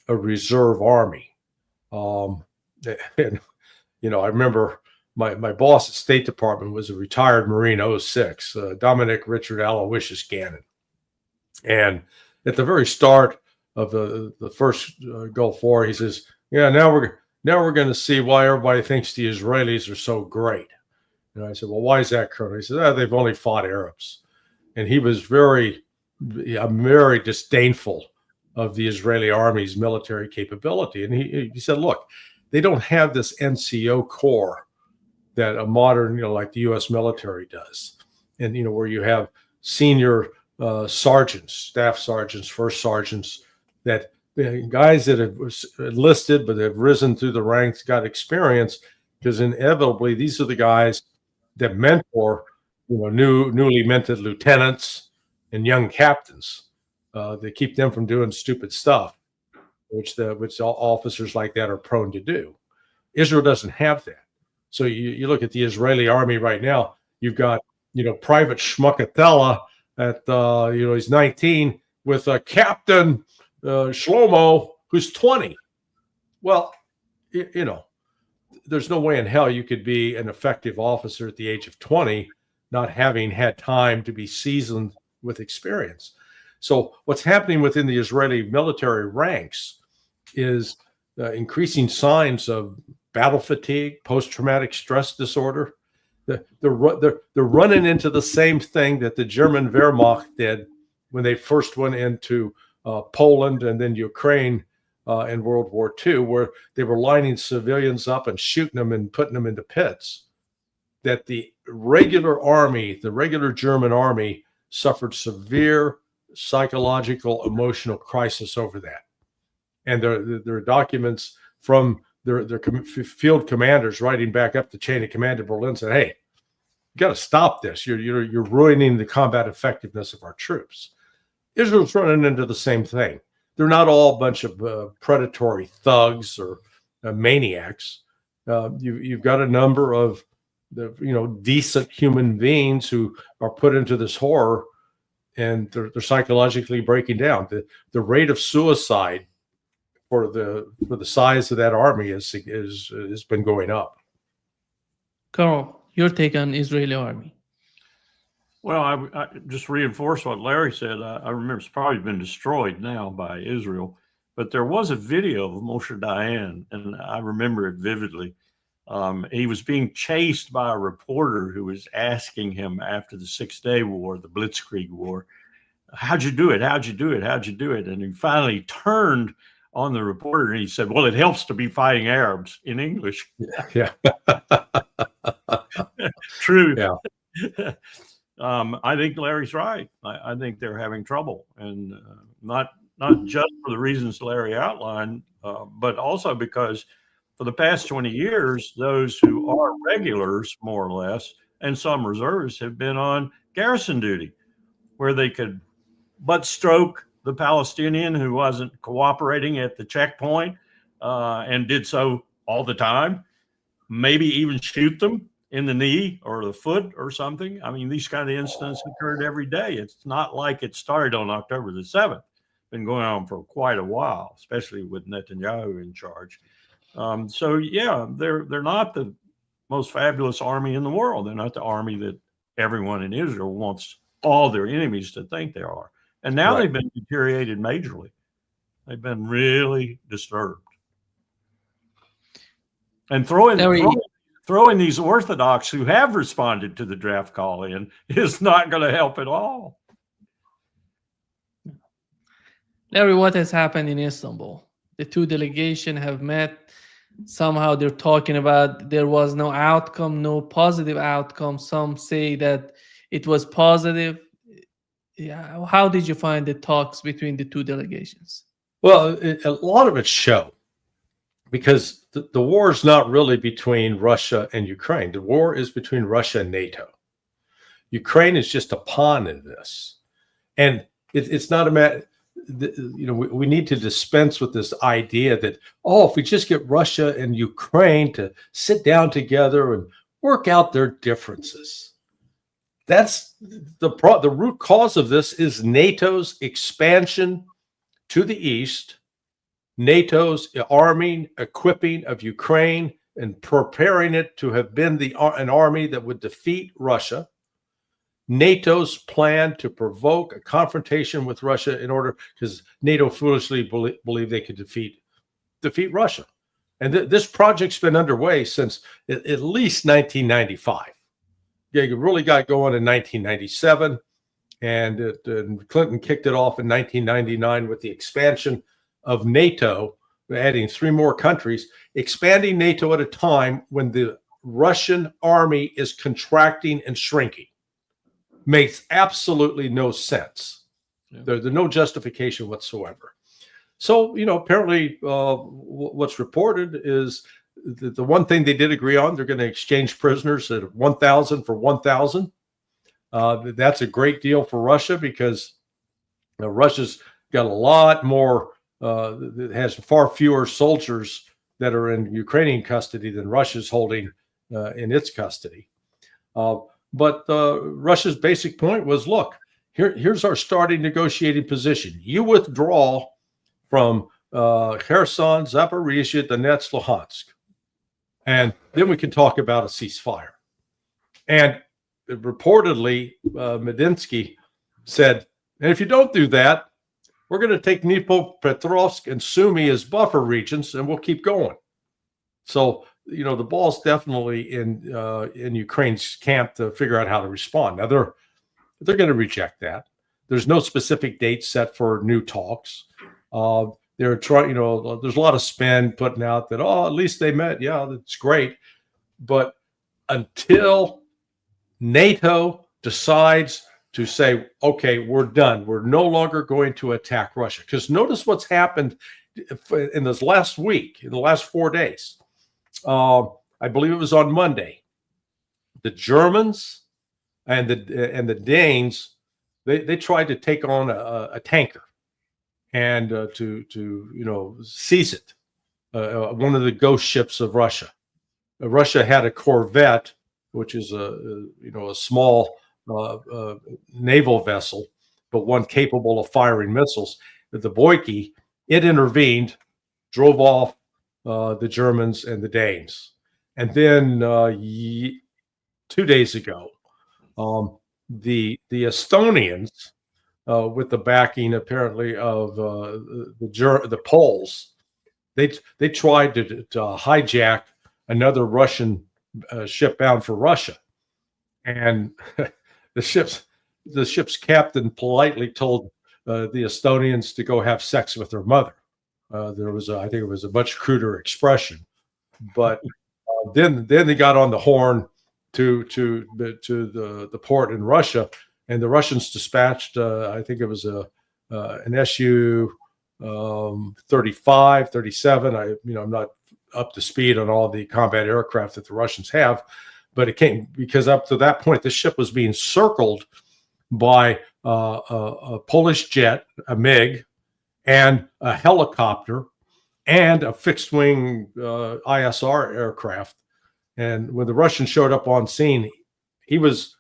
a reserve army. And I remember my boss at State Department was a retired Marine 06, Dominic Richard Aloysius Gannon. And at the very start of the first Gulf War, he says, "Yeah, now we're going to see why everybody thinks the Israelis are so great." And I said, "Well, why is that, Colonel?" He said, "They've only fought Arabs." And he was very disdainful of the Israeli army's military capability. And he said, "Look, they don't have this NCO corps that a modern, like the U.S. military does. And, where you have senior sergeants, staff sergeants, first sergeants, that guys that have enlisted but have risen through the ranks, got experience, because inevitably these are the guys that mentor, newly minted lieutenants and young captains. They keep them from doing stupid stuff, which officers like that are prone to do. Israel doesn't have that. So you look at the Israeli army right now. You've got Private Shmuckatella at he's 19 with a Captain Shlomo who's 20. Well, there's no way in hell you could be an effective officer at the age of 20, not having had time to be seasoned with experience. So what's happening within the Israeli military ranks is increasing signs of battle fatigue, post-traumatic stress disorder. They're running into the same thing that the German Wehrmacht did when they first went into Poland and then Ukraine in World War II, where they were lining civilians up and shooting them and putting them into pits. That the regular army, the regular German army, suffered severe psychological, emotional crisis over that. And there are documents from their field commanders writing back up the chain of command to Berlin said, "Hey, You got to stop this. You're ruining the combat effectiveness of our troops. Israel's running into the same thing. They're not all a bunch of predatory thugs or maniacs. You've got a number of decent human beings who are put into this horror, and they're psychologically breaking down. The rate of suicide for the size of that army has been going up. Carl, your take on Israeli army? Well, I just reinforce what Larry said. I remember it's probably been destroyed now by Israel, but there was a video of Moshe Dayan, and I remember it vividly. He was being chased by a reporter who was asking him after the 6-Day War, the Blitzkrieg War, how'd you do it? How'd you do it? How'd you do it? And he finally turned on the reporter and he said, well, it helps to be fighting Arabs, in English. Yeah. True. Yeah. I think Larry's right. I think they're having trouble, and not just for the reasons Larry outlined, but also because for the past 20 years, those who are regulars, more or less, and some reservists have been on garrison duty, where they could butt stroke the Palestinian who wasn't cooperating at the checkpoint and did so all the time, maybe even shoot them in the knee or the foot or something. I mean, these kind of incidents occurred every day. It's not like it started on October the 7th. Been going on for quite a while, especially with Netanyahu in charge. So yeah, they're not the most fabulous army in the world. They're not the army that everyone in Israel wants all their enemies to think they are. And now They've been deteriorated majorly. They've been really disturbed. And throwing these Orthodox who have responded to the draft call in is not going to help at all. Larry, what has happened in Istanbul? The two delegations have met. Somehow they're talking about there was no outcome, no positive outcome. Some say that it was positive. Yeah, how did you find the talks between the two delegations? Well, a lot of it's show, because the war is not really between Russia and Ukraine. The war is between Russia and NATO. Ukraine is just a pawn in this. And it's not a matter, we need to dispense with this idea that, if we just get Russia and Ukraine to sit down together and work out their differences. That's the root cause of this is NATO's expansion to the east, NATO's arming, equipping of Ukraine, and preparing it to have been an army that would defeat Russia. NATO's plan to provoke a confrontation with Russia in order, because NATO foolishly believed they could defeat Russia. And this project's been underway since at least 1995. Yeah, it really got going in 1997, and Clinton kicked it off in 1999 with the expansion of NATO, adding 3 more countries, expanding NATO at a time when the Russian army is contracting and shrinking. Makes absolutely no sense. Yeah. There's no justification whatsoever. So, apparently what's reported is the one thing they did agree on, they're going to exchange prisoners at 1,000 for 1,000. That's a great deal for Russia, because Russia's got a lot more, has far fewer soldiers that are in Ukrainian custody than Russia's holding in its custody. But Russia's basic point was, look, here's our starting negotiating position. You withdraw from Kherson, Zaporizhia, Donetsk, Luhansk, and then we can talk about a ceasefire. And reportedly, Medinsky said, and if you don't do that, we're going to take Dnipropetrovsk and Sumy as buffer regions, and we'll keep going. So, the ball's definitely in Ukraine's camp to figure out how to respond. Now, they're going to reject that. There's no specific date set for new talks. They're trying, there's a lot of spin putting out that, at least they met. Yeah, that's great. But until NATO decides to say, okay, we're done, we're no longer going to attack Russia. Because notice what's happened in this last week, in the last 4 days. I believe it was on Monday. The Germans and the Danes, they tried to take on a tanker and to seize it, one of the ghost ships of Russia. Russia had a corvette, which is a small naval vessel, but one capable of firing missiles. The Boyki, it intervened, drove off the Germans and the Danes, and then 2 days ago, the Estonians, with the backing apparently of the Poles, they tried to hijack another Russian ship bound for Russia, and the ship's captain politely told the Estonians to go have sex with their mother. I think it was a much cruder expression, but then they got on the horn to the port in Russia, and the Russians dispatched, I think it was an Su 35, 37. I'm not up to speed on all the combat aircraft that the Russians have, but it came because up to that point the ship was being circled by a Polish jet, a MiG, and a helicopter, and a fixed-wing ISR aircraft. And when the Russians showed up on scene, he was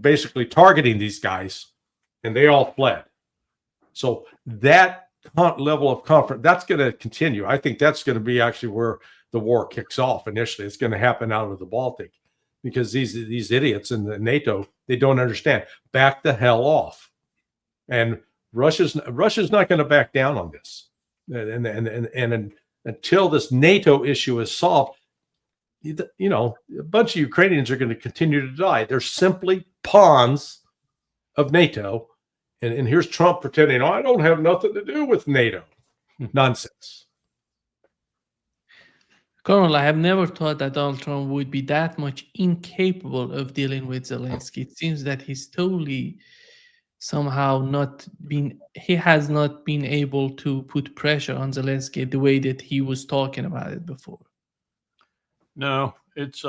basically targeting these guys, and they all fled. So that level of comfort, that's going to continue. I think that's going to be actually where the war kicks off initially. It's going to happen out of the Baltic, because these idiots in the NATO, they don't understand. Back the hell off. And Russia's not going to back down on this. And until this NATO issue is solved, a bunch of Ukrainians are going to continue to die. They're simply pawns of NATO. And here's Trump pretending, I don't have nothing to do with NATO. Nonsense. Colonel, I have never thought that Donald Trump would be that much incapable of dealing with Zelensky. It seems that he's totally somehow he has not been able to put pressure on Zelensky the way that he was talking about it before. No, it's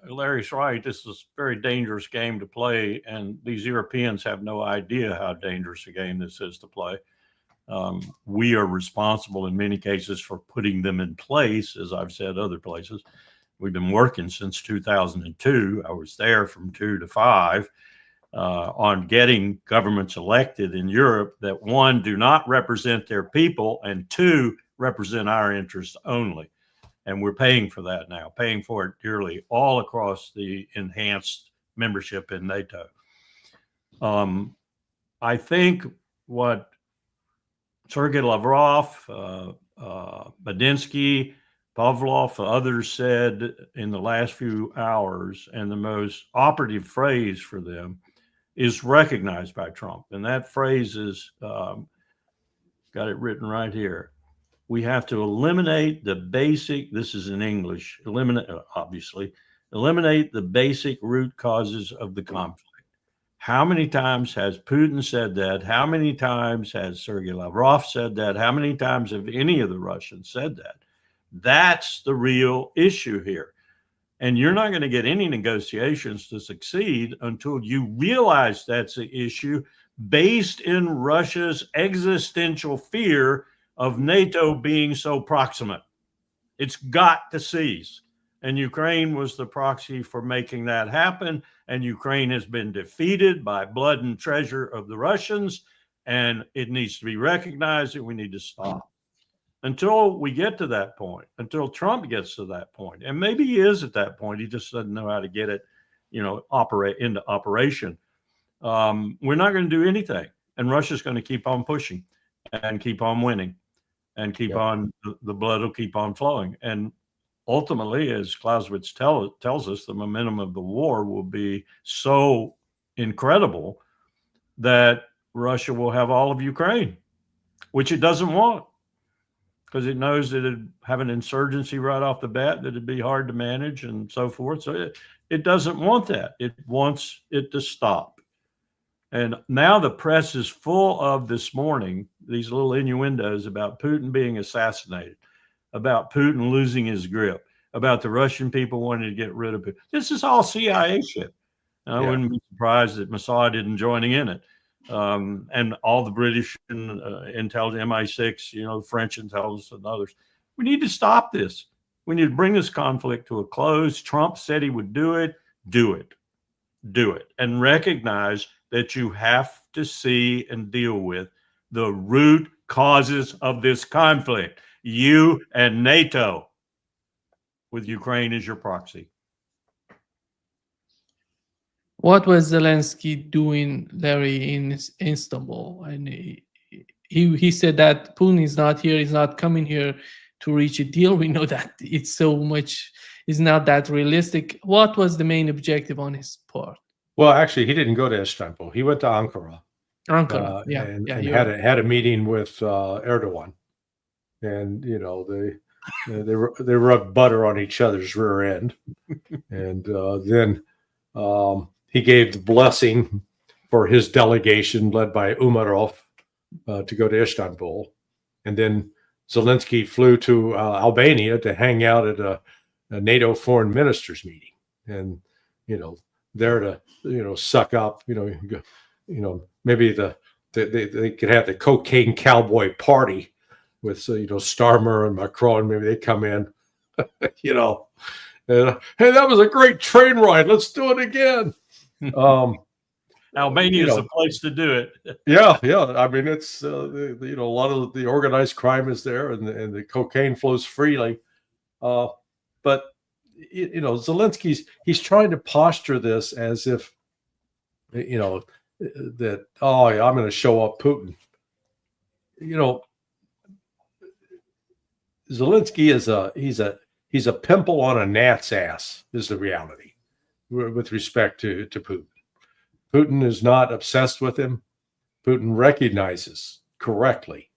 Larry's right. This is a very dangerous game to play, and these Europeans have no idea how dangerous a game this is to play. We are responsible in many cases for putting them in place, as I've said other places. We've been working since 2002. I was there from 2 to 5 on getting governments elected in Europe that, one, do not represent their people, and two, represent our interests only. And we're paying for that now, paying for it dearly all across the enhanced membership in NATO. I think what Sergei Lavrov, Medinsky, Pavlov, others said in the last few hours, and the most operative phrase for them is recognized by Trump. And that phrase is, got it written right here. We have to eliminate the basic, this is in English, eliminate the basic root causes of the conflict. How many times has Putin said that? How many times has Sergei Lavrov said that? How many times have any of the Russians said that? That's the real issue here. And you're not going to get any negotiations to succeed until you realize that's the issue, based in Russia's existential fear of NATO being so proximate. It's got to cease. And Ukraine was the proxy for making that happen. And Ukraine has been defeated by blood and treasure of the Russians. And it needs to be recognized that we need to stop. Until we get to that point, until Trump gets to that point, and maybe he is at that point, he just doesn't know how to get it, operate into operation. We're not going to do anything. And Russia's going to keep on pushing and keep on winning. And keep on, the blood will keep on flowing. And ultimately, as Clausewitz tells us, the momentum of the war will be so incredible that Russia will have all of Ukraine, which it doesn't want, because it knows that it'd have an insurgency right off the bat, that it'd be hard to manage and so forth. So it doesn't want that. It wants it to stop. And now the press is full of, this morning, these little innuendos about Putin being assassinated, about Putin losing his grip, about the Russian people wanting to get rid of it. This is all CIA shit. I wouldn't be surprised that Mossad didn't join in it. And all the British and intelligence, MI6, the French intelligence and others. We need to stop this. We need to bring this conflict to a close. Trump said he would do it. Do it. Do it. And recognize that you have to see and deal with the root causes of this conflict. You and NATO, with Ukraine as your proxy. What was Zelensky doing, Larry, in Istanbul? And he said that Putin is not here, he's not coming here to reach a deal. We know that it's not that realistic. What was the main objective on his part? Well, actually, he didn't go to Istanbul. He went to Ankara. And had a meeting with Erdogan, and they rubbed butter on each other's rear end, and then he gave the blessing for his delegation led by Umarov to go to Istanbul, and then Zelensky flew to Albania to hang out at a NATO foreign ministers meeting, and there to suck up, maybe they could have the cocaine cowboy party with Starmer and Macron. Maybe they come in, and, hey, that was a great train ride. Let's do it again. Albania is the place to do it. Yeah. I mean, it's a lot of the organized crime is there, and the cocaine flows freely. But Zelensky's he's trying to posture this as if that I'm going to show up Putin. Zelensky he's a pimple on a gnat's ass is the reality with respect to Putin. Putin is not obsessed with him. Putin recognizes correctly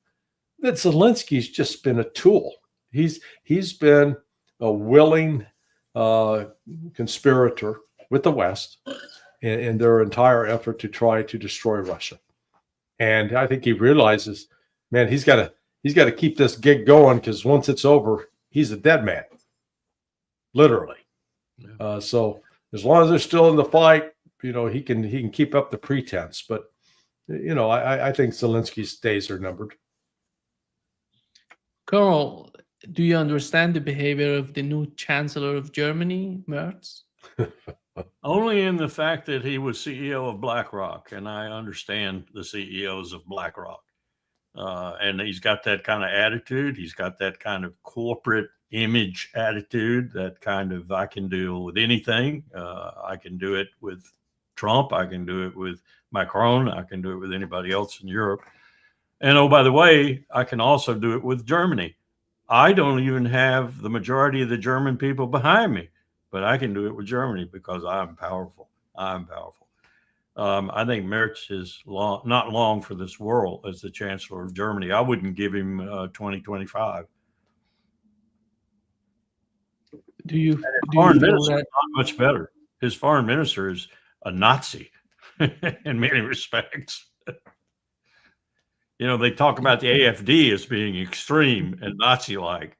that Zelensky's just been a tool. He's been a willing conspirator with the West in their entire effort to try to destroy Russia. And I think he realizes, man, he's got to keep this gig going, because once it's over, he's a dead man, literally. Yeah. So as long as they're still in the fight, he can keep up the pretense. But I think Zelensky's days are numbered. Carl, do you understand the behavior of the new Chancellor of Germany, Merz? Only in the fact that he was CEO of BlackRock, and I understand the CEOs of BlackRock. And he's got that kind of attitude. He's got that kind of corporate image attitude, that kind of, I can deal with anything. I can do it with Trump. I can do it with Macron. I can do it with anybody else in Europe. And oh, by the way, I can also do it with Germany. I don't even have the majority of the German people behind me, but I can do it with Germany because I'm powerful. I'm powerful. I think Merz is not long for this world as the Chancellor of Germany. I wouldn't give him 2025. Do you foreign feel minister that is not much better? His foreign minister is a Nazi in many respects. They talk about the AfD as being extreme and Nazi-like.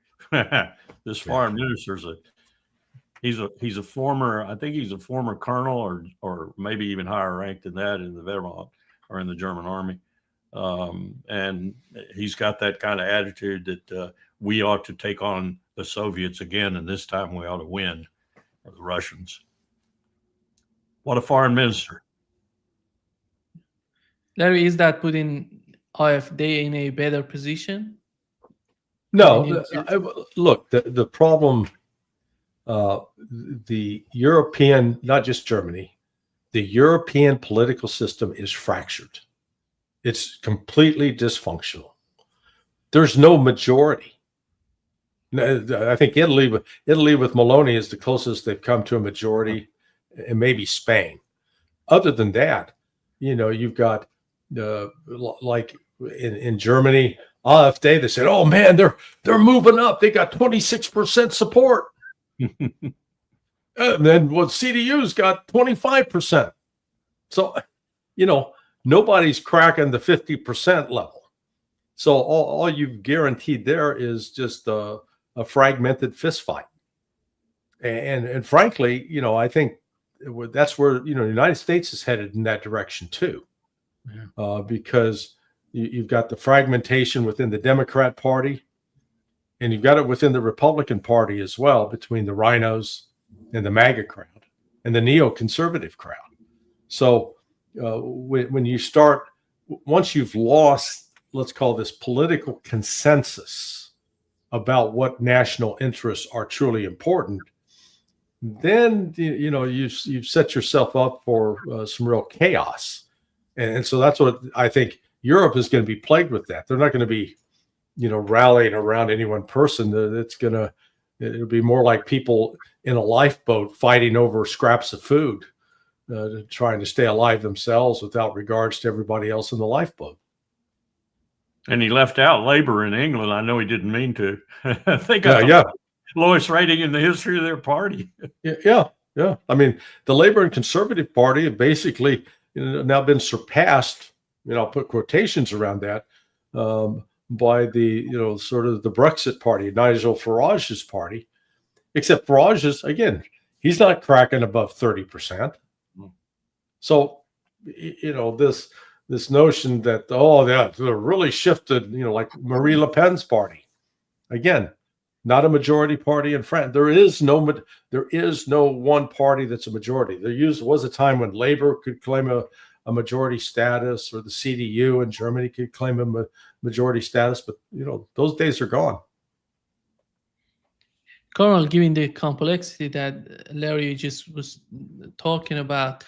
This foreign minister is he's a former, I think he's a former colonel or maybe even higher ranked than that in the Wehrmacht or in the German army. And he's got that kind of attitude that we ought to take on the Soviets again, and this time we ought to win, or the Russians. What a foreign minister. Larry, is that putting AfD in a better position? No, look, the problem, the European, not just Germany, the European political system is fractured. It's completely dysfunctional. There's no majority. I think Italy with Meloni is the closest they've come to a majority, and maybe Spain. Other than that, you've got like in Germany, AfD, they said, oh man, they're moving up. They got 26% support. And then CDU's got 25%. So, nobody's cracking the 50% level. So all you've guaranteed there is just a fragmented fist fight. And frankly, I think that's where the United States is headed in that direction too, because you've got the fragmentation within the Democrat Party, and you've got it within the Republican Party as well, between the rhinos and the MAGA crowd and the neoconservative crowd. So when you start, once you've lost, let's call this political consensus about what national interests are truly important, then you've set yourself up for some real chaos, and so that's what I think Europe is going to be plagued with. That they're not going to be, rallying around any one person. It'll be more like people in a lifeboat fighting over scraps of food, trying to stay alive themselves without regards to everybody else in the lifeboat. And he left out Labour in England. I know he didn't mean to. They got the lowest rating in the history of their party. Yeah. I mean, the Labour and Conservative Party have basically now been surpassed. I'll put quotations around that, by the sort of the Brexit Party, Nigel Farage's party. Except Farage again, he's not cracking above 30%. So this notion that they're really shifted, like Marie Le Pen's party, again, not a majority party in France. There is no one party that's a majority. There was a time when Labour could claim a majority status, or the CDU in Germany could claim a majority status, but those days are gone. Colonel, given the complexity that Larry just was talking about,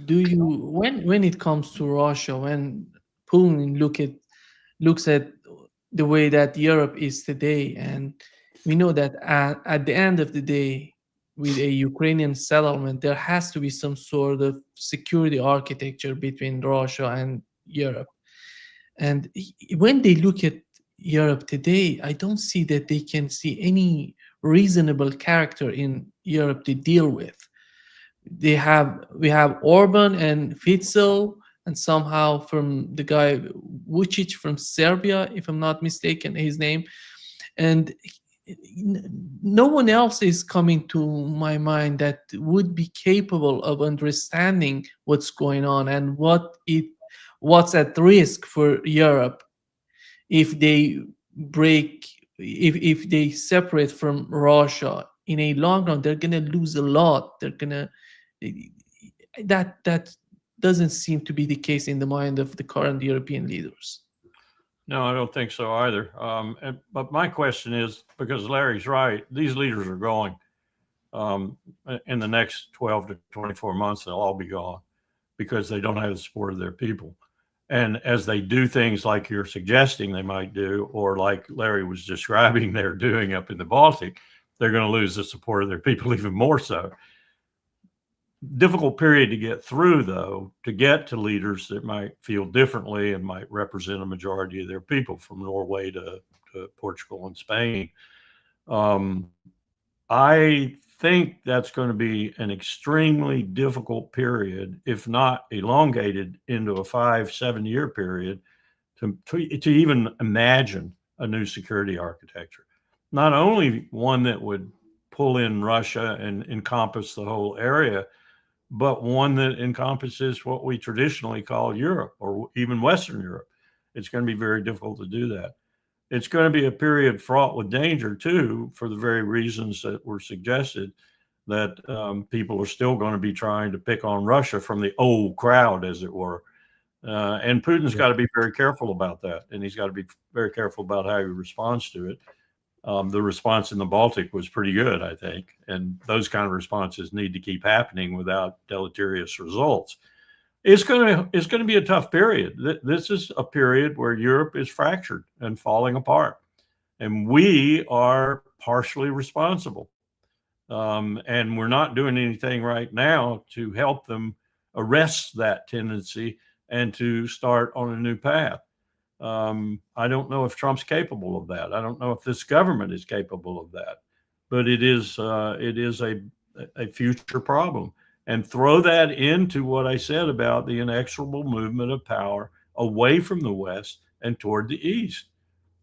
when it comes to Russia, when Putin looks at the way that Europe is today, and we know that at the end of the day, with a Ukrainian settlement, there has to be some sort of security architecture between Russia and Europe. And when they look at Europe today, I don't see that they can see any reasonable character in Europe to deal with. We have Orban and Fico, and somehow from the guy Vucic from Serbia, if I'm not mistaken, his name, and no one else is coming to my mind that would be capable of understanding what's going on and what's at risk for Europe if they if they separate from Russia. In a long run, they're gonna lose a lot. That doesn't seem to be the case in the mind of the current European leaders. No, I don't think so either. But my question is, because Larry's right, these leaders are going. In the next 12 to 24 months, they'll all be gone because they don't have the support of their people. And as they do things like you're suggesting they might do, or like Larry was describing they're doing up in the Baltic, they're going to lose the support of their people even more so. Difficult period to get through, though, to get to leaders that might feel differently and might represent a majority of their people, from Norway to Portugal and Spain. I think that's going to be an extremely difficult period, if not elongated into a 5-7 year period, to even imagine a new security architecture. Not only one that would pull in Russia and encompass the whole area, but one that encompasses what we traditionally call Europe, or even Western Europe. It's going to be very difficult to do that. It's going to be a period fraught with danger, too, for the very reasons that were suggested, that people are still going to be trying to pick on Russia from the old crowd, as it were. And Putin's got to be very careful about that. And he's got to be very careful about how he responds to it. The response in the Baltic was pretty good, I think. And those kind of responses need to keep happening without deleterious results. It's going to be a tough period. This is a period where Europe is fractured and falling apart. And we are partially responsible. And we're not doing anything right now to help them arrest that tendency and to start on a new path. I don't know if Trump's capable of that. I don't know if this government is capable of that, but it is a future problem. And throw that into what I said about the inexorable movement of power away from the West and toward the East.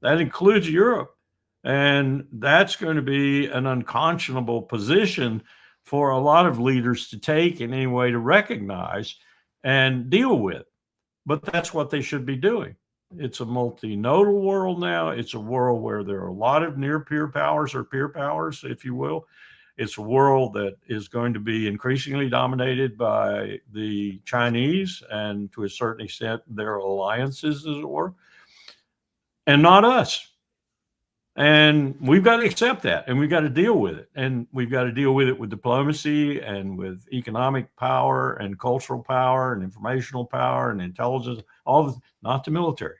That includes Europe. And that's going to be an unconscionable position for a lot of leaders to take in any way to recognize and deal with. But that's what they should be doing. It's a multinodal world now. It's a world where there are a lot of near peer powers or peer powers, if you will. It's a world that is going to be increasingly dominated by the Chinese and to a certain extent their alliances, as it were, and not us. And we've got to accept that, and we've got to deal with it. And we've got to deal with it with diplomacy and with economic power and cultural power and informational power and intelligence, not the military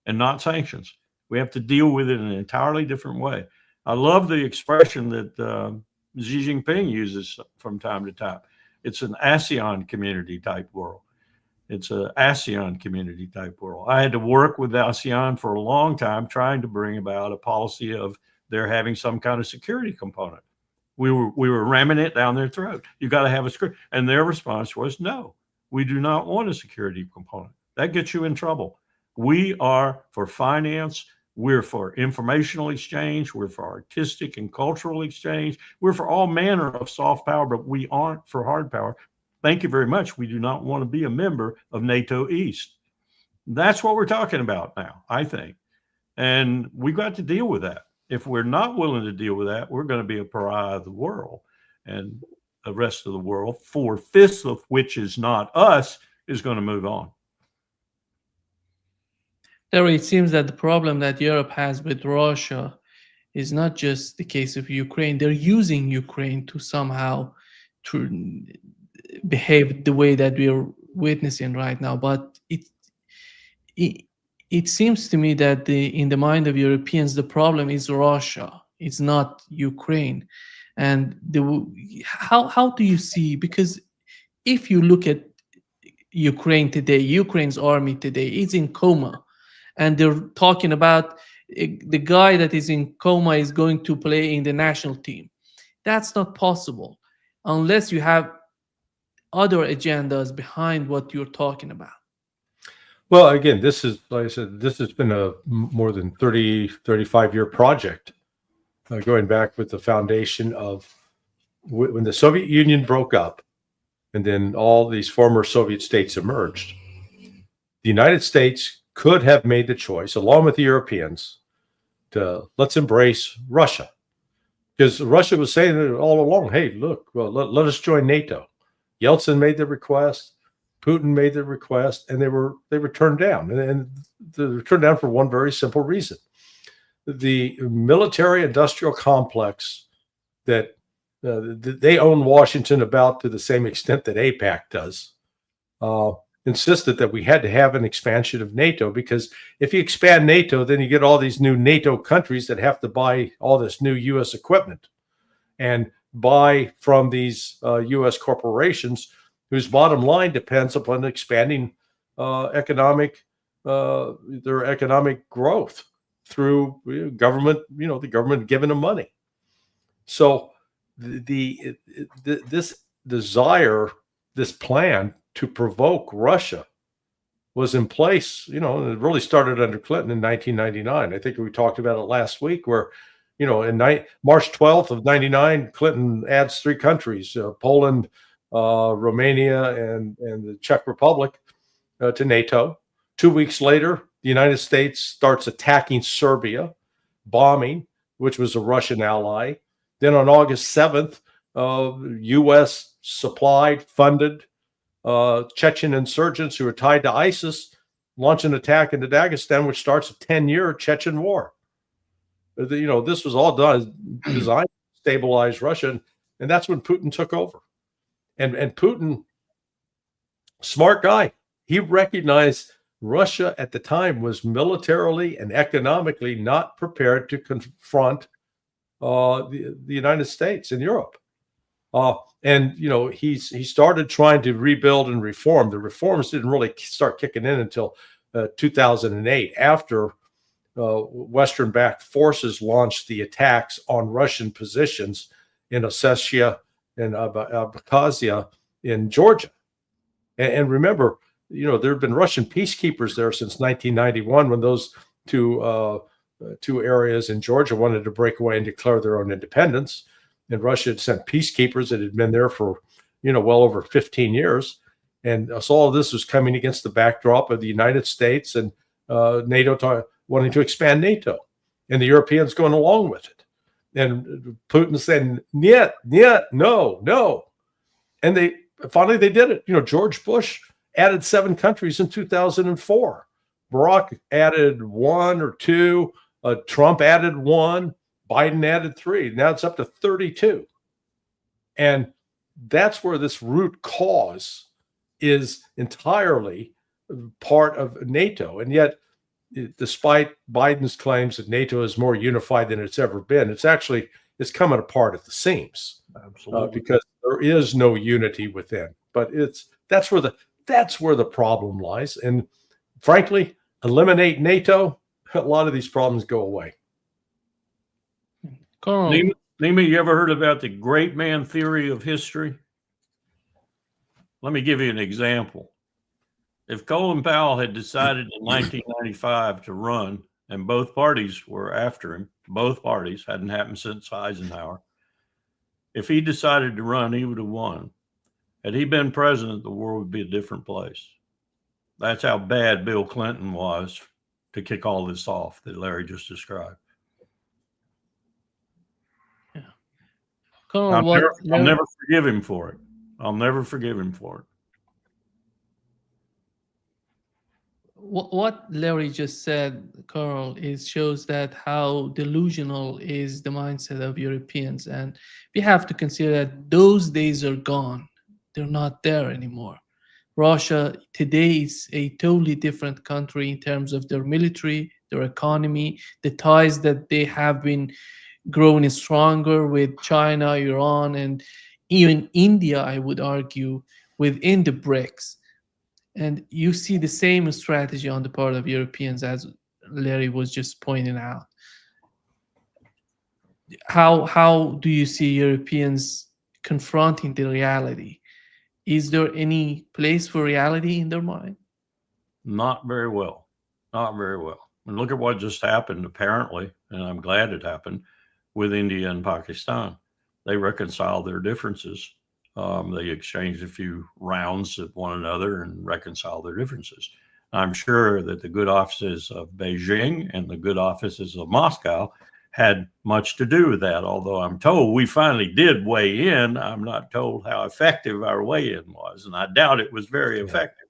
and not sanctions. We have to deal with it in an entirely different way. I love the expression that Xi Jinping uses from time to time. It's an ASEAN community type world. It's an ASEAN community type world. I had to work with ASEAN for a long time trying to bring about a policy of their having some kind of security component. We were ramming it down their throat. You got to have a security. And their response was, no, we do not want a security component. That gets you in trouble. We are for finance. We're for informational exchange. We're for artistic and cultural exchange. We're for all manner of soft power, but we aren't for hard power. Thank you very much. We do not want to be a member of NATO East. That's what we're talking about now, I think. And we've got to deal with that. If we're not willing to deal with that, we're going to be a pariah of the world. And the rest of the world, 4/5 of which is not us, is going to move on. Larry, it seems that the problem that Europe has with Russia is not just the case of Ukraine. They're using Ukraine to somehow behave the way that we are witnessing right now. But it seems to me that in the mind of Europeans, the problem is Russia. It's not Ukraine. And how do you see? Because if you look at Ukraine today, Ukraine's army today is in coma, and they're talking about the guy that is in coma is going to play in the national team. That's not possible unless you have other agendas behind what you're talking about. Well, again, this is, like I said, this has been a more than 30, 35-year project, going back with the foundation of when the Soviet Union broke up and then all these former Soviet states emerged. The United States could have made the choice, along with the Europeans, to let's embrace Russia. Because Russia was saying all along, hey, look, well, let us join NATO. Yeltsin made the request, Putin made the request, and they were turned down. And they were turned down for one very simple reason. The military-industrial complex that they own Washington about to the same extent that AIPAC does, insisted that we had to have an expansion of NATO, because if you expand NATO, then you get all these new NATO countries that have to buy all this new U.S. equipment and buy from these U.S. corporations whose bottom line depends upon expanding their economic growth through government, the government giving them money. So this desire, this plan to provoke Russia was in place, and it really started under Clinton in 1999. I think we talked about it last week, where, in March 12th of 99, Clinton adds 3 countries, Poland, Romania, and the Czech Republic, to NATO. 2 weeks later, the United States starts attacking Serbia, bombing, which was a Russian ally. Then on August 7th, U.S. supplied, funded Chechen insurgents who are tied to ISIS launch an attack into Dagestan, which starts a 10-year Chechen war. This was all designed to stabilize Russia, and that's when Putin took over. And Putin, smart guy, he recognized Russia at the time was militarily and economically not prepared to confront the United States and Europe. He started trying to rebuild and reform. The reforms didn't really start kicking in until 2008, after Western-backed forces launched the attacks on Russian positions in Ossetia and Abkhazia in Georgia. And remember, there have been Russian peacekeepers there since 1991, when those two areas in Georgia wanted to break away and declare their own independence. and Russia had sent peacekeepers that had been there for, well over 15 years. And so all of this was coming against the backdrop of the United States and NATO wanting to expand NATO, and the Europeans going along with it. And Putin saying, "Niet, no, no." And they finally did it. George Bush added 7 countries in 2004. Barack added 1 or 2. Trump added 1. Biden added 3. Now it's up to 32. And that's where this root cause is entirely part of NATO. And yet, despite Biden's claims that NATO is more unified than it's ever been, it's coming apart at the seams. Absolutely. Because there is no unity within. But that's where the problem lies. And frankly, eliminate NATO, a lot of these problems go away. Nima, you ever heard about the great man theory of history? Let me give you an example. If Colin Powell had decided in 1995 to run, and both parties were after him, both parties, hadn't happened since Eisenhower. If he decided to run, he would have won. Had he been president, the world would be a different place. That's how bad Bill Clinton was to kick all this off that Larry just described. Yeah. Colin, I'll never forgive him for it. I'll never forgive him for it. What Larry just said, Carl, shows that how delusional is the mindset of Europeans. And we have to consider that those days are gone. They're not there anymore. Russia today is a totally different country in terms of their military, their economy, the ties that they have been growing stronger with China, Iran, and even India, I would argue, within the BRICS. And you see the same strategy on the part of Europeans, as Larry was just pointing out. How do you see Europeans confronting the reality? Is there any place for reality in their mind? Not very well. Not very well. And look at what just happened, apparently, and I'm glad it happened, with India and Pakistan. They reconciled their differences. They exchanged a few rounds at one another and reconciled their differences. I'm sure that the good offices of Beijing and the good offices of Moscow had much to do with that, although I'm told we finally did weigh in. I'm not told how effective our weigh-in was, and I doubt it was very effective.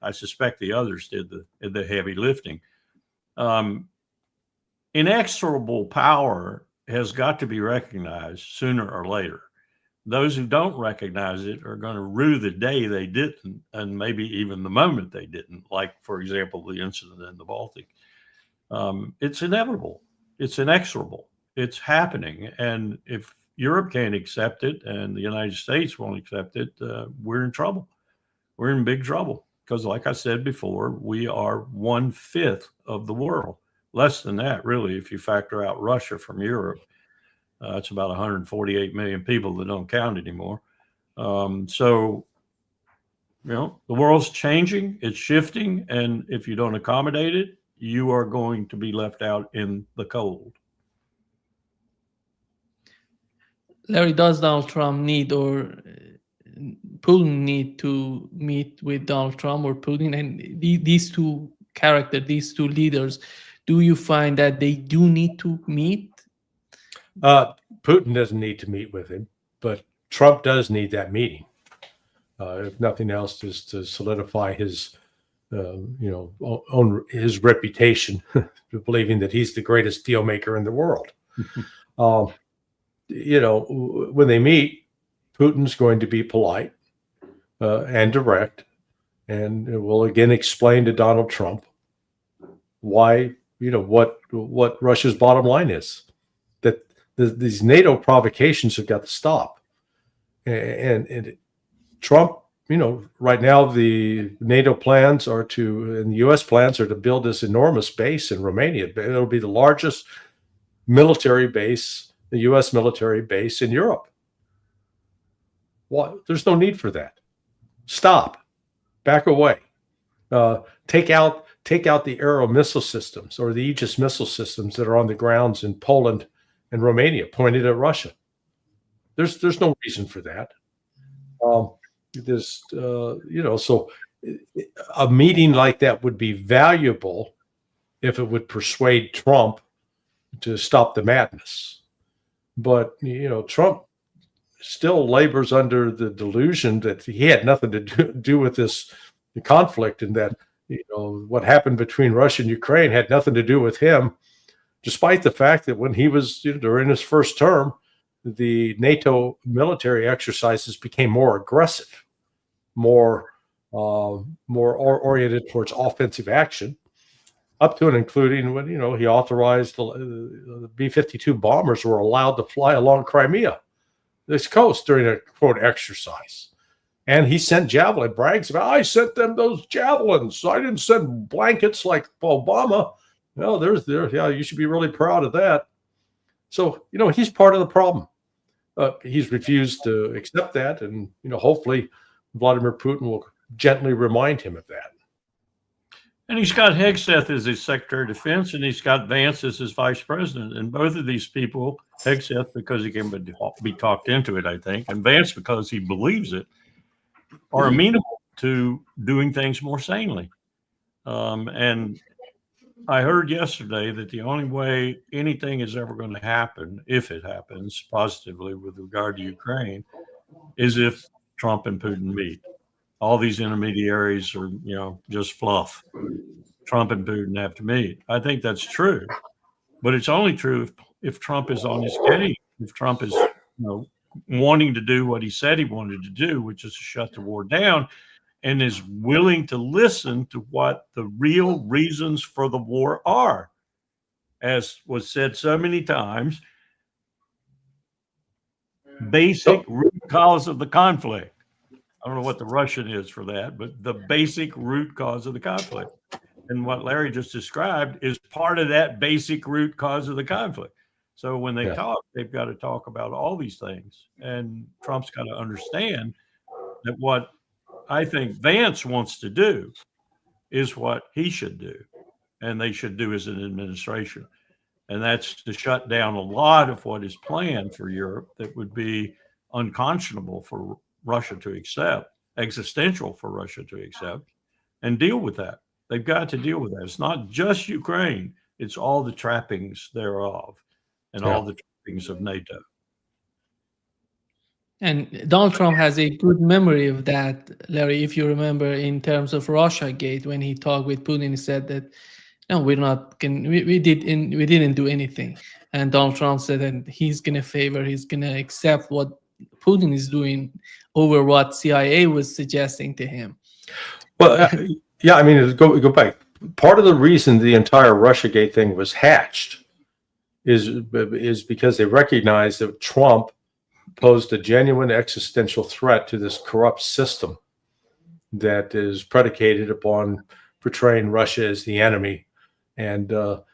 I suspect the others did the heavy lifting. Inexorable power has got to be recognized sooner or later. Those who don't recognize it are going to rue the day they didn't, and maybe even the moment they didn't, like, for example, the incident in the Baltic. It's inevitable. It's inexorable. It's happening. And if Europe can't accept it and the United States won't accept it, we're in trouble. We're in big trouble because, like I said before, we are 1/5 of the world. Less than that, really, if you factor out Russia from Europe. It's about 148 million people that don't count anymore. So, the world's changing, it's shifting, and if you don't accommodate it, you are going to be left out in the cold. Larry, does Donald Trump need, or Putin need to meet with Donald Trump or Putin? And these two characters, these two leaders, do you find that they do need to meet? Putin doesn't need to meet with him, but Trump does need that meeting. If nothing else, just to solidify his, his reputation, believing that he's the greatest deal maker in the world. When they meet, Putin's going to be polite and direct, and will again explain to Donald Trump why, what Russia's bottom line is. That these NATO provocations have got to stop. And Trump, right now the NATO plans are and the U.S. plans are to build this enormous base in Romania. It'll be the largest military base, the U.S. military base in Europe. Well, there's no need for that. Stop. Back away. Take out the Arrow missile systems or the Aegis missile systems that are on the grounds in Poland and Romania, pointed at Russia. There's no reason for that. This so a meeting like that would be valuable if it would persuade Trump to stop the madness. But Trump still labors under the delusion that he had nothing to do with this conflict, and that what happened between Russia and Ukraine had nothing to do with him, despite the fact that when he was during his first term, the NATO military exercises became more aggressive, more oriented towards offensive action, up to and including when he authorized the B-52 bombers were allowed to fly along Crimea, this coast, during a quote exercise. And he sent javelin, brags about, I sent them those javelins. I didn't send blankets like Obama. Well, yeah, you should be really proud of that. So, he's part of the problem. He's refused to accept that. And, hopefully Vladimir Putin will gently remind him of that. And he's got Hegseth as his Secretary of Defense, and he's got Vance as his Vice President. And both of these people, Hegseth because he can be talked into it, I think, and Vance because he believes it, are amenable to doing things more sanely. And I heard yesterday that the only way anything is ever going to happen, if it happens positively with regard to Ukraine, is if Trump and Putin meet. All these intermediaries are, just fluff. Trump and Putin have to meet. I think that's true, but it's only true if Trump is on his game, if Trump is, wanting to do what he said he wanted to do, which is to shut the war down, and is willing to listen to what the real reasons for the war are. As was said so many times, basic root cause of the conflict. I don't know what the Russian is for that, but the basic root cause of the conflict. And what Larry just described is part of that basic root cause of the conflict. So when they talk, they've got to talk about all these things. And Trump's got to understand that what I think Vance wants to do is what he should do, and they should do as an administration. And that's to shut down a lot of what is planned for Europe that would be unconscionable for Russia to accept, existential for Russia to accept, and deal with that. They've got to deal with that. It's not just Ukraine, it's all the trappings thereof and all the trappings of NATO. And Donald Trump has a good memory of that, Larry. If you remember, in terms of Russia Gate, when he talked with Putin, he said that no, we didn't do anything. And Donald Trump said that he's gonna accept what Putin is doing over what CIA was suggesting to him. Well, go back. Part of the reason the entire Russiagate thing was hatched is because they recognized that Trump posed a genuine existential threat to this corrupt system that is predicated upon portraying Russia as the enemy. And the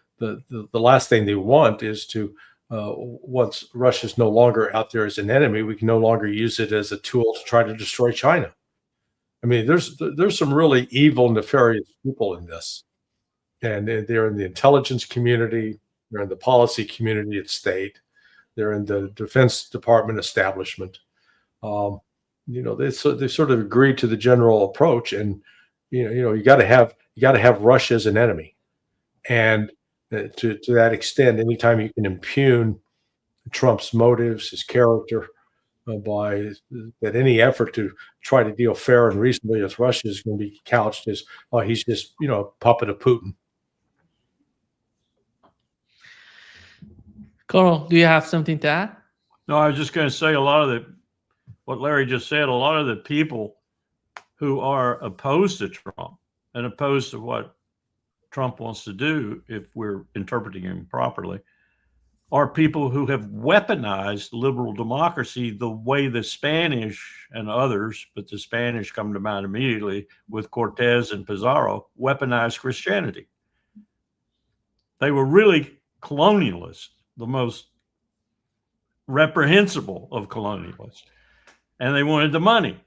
last thing they want is to, once Russia's no longer out there as an enemy, we can no longer use it as a tool to try to destroy China. I mean, there's some really evil, nefarious people in this, and they're in the intelligence community, they're in the policy community at state, they're in the Defense Department establishment. They sort of agree to the general approach, and you got to have Russia as an enemy, and to that extent, anytime you can impugn Trump's motives, his character, by that, any effort to try to deal fair and reasonably with Russia is going to be couched as, oh, he's just a puppet of Putin. Carl, do you have something to add? No, I was just going to say what Larry just said, a lot of the people who are opposed to Trump and opposed to what Trump wants to do, if we're interpreting him properly, are people who have weaponized liberal democracy the way the Spanish and others, but the Spanish come to mind immediately with Cortez and Pizarro, weaponized Christianity. They were really colonialists, the most reprehensible of colonialists, and they wanted the money.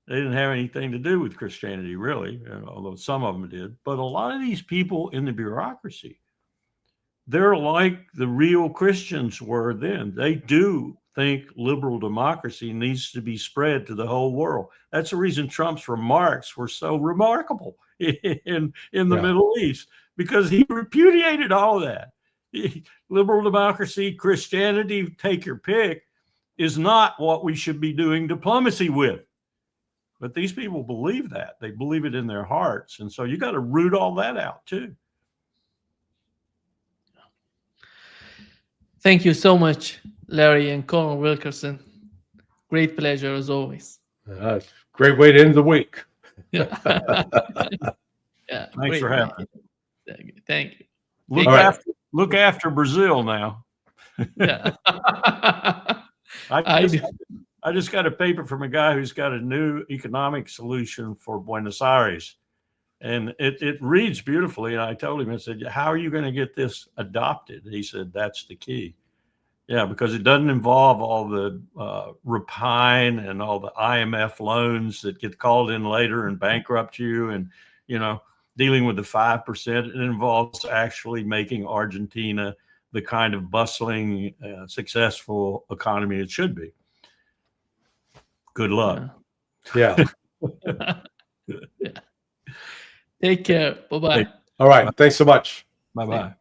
They didn't have anything to do with Christianity, really, although some of them did. But a lot of these people in the bureaucracy, they're like the real Christians were then. They do think liberal democracy needs to be spread to the whole world. That's the reason Trump's remarks were so remarkable in the Middle East, because he repudiated all of that. Liberal democracy, Christianity, take your pick, is not what we should be doing diplomacy with. But these people believe that. They believe it in their hearts. And so you got to root all that out too. Thank you so much, Larry and Colonel Wilkerson. Great pleasure as always. Great way to end the week. Yeah. Thanks for having me. Thank you. Look after Brazil now. Yeah. I just got a paper from a guy who's got a new economic solution for Buenos Aires. And it reads beautifully. And I told him, I said, how are you going to get this adopted? He said, that's the key. Yeah, because it doesn't involve all the repine and all the IMF loans that get called in later and bankrupt you, and, you know, dealing with the 5%. It involves actually making Argentina the kind of bustling, successful economy it should be. Good luck. Yeah. Yeah. Take care. Bye-bye. All right. Thanks so much. Bye-bye.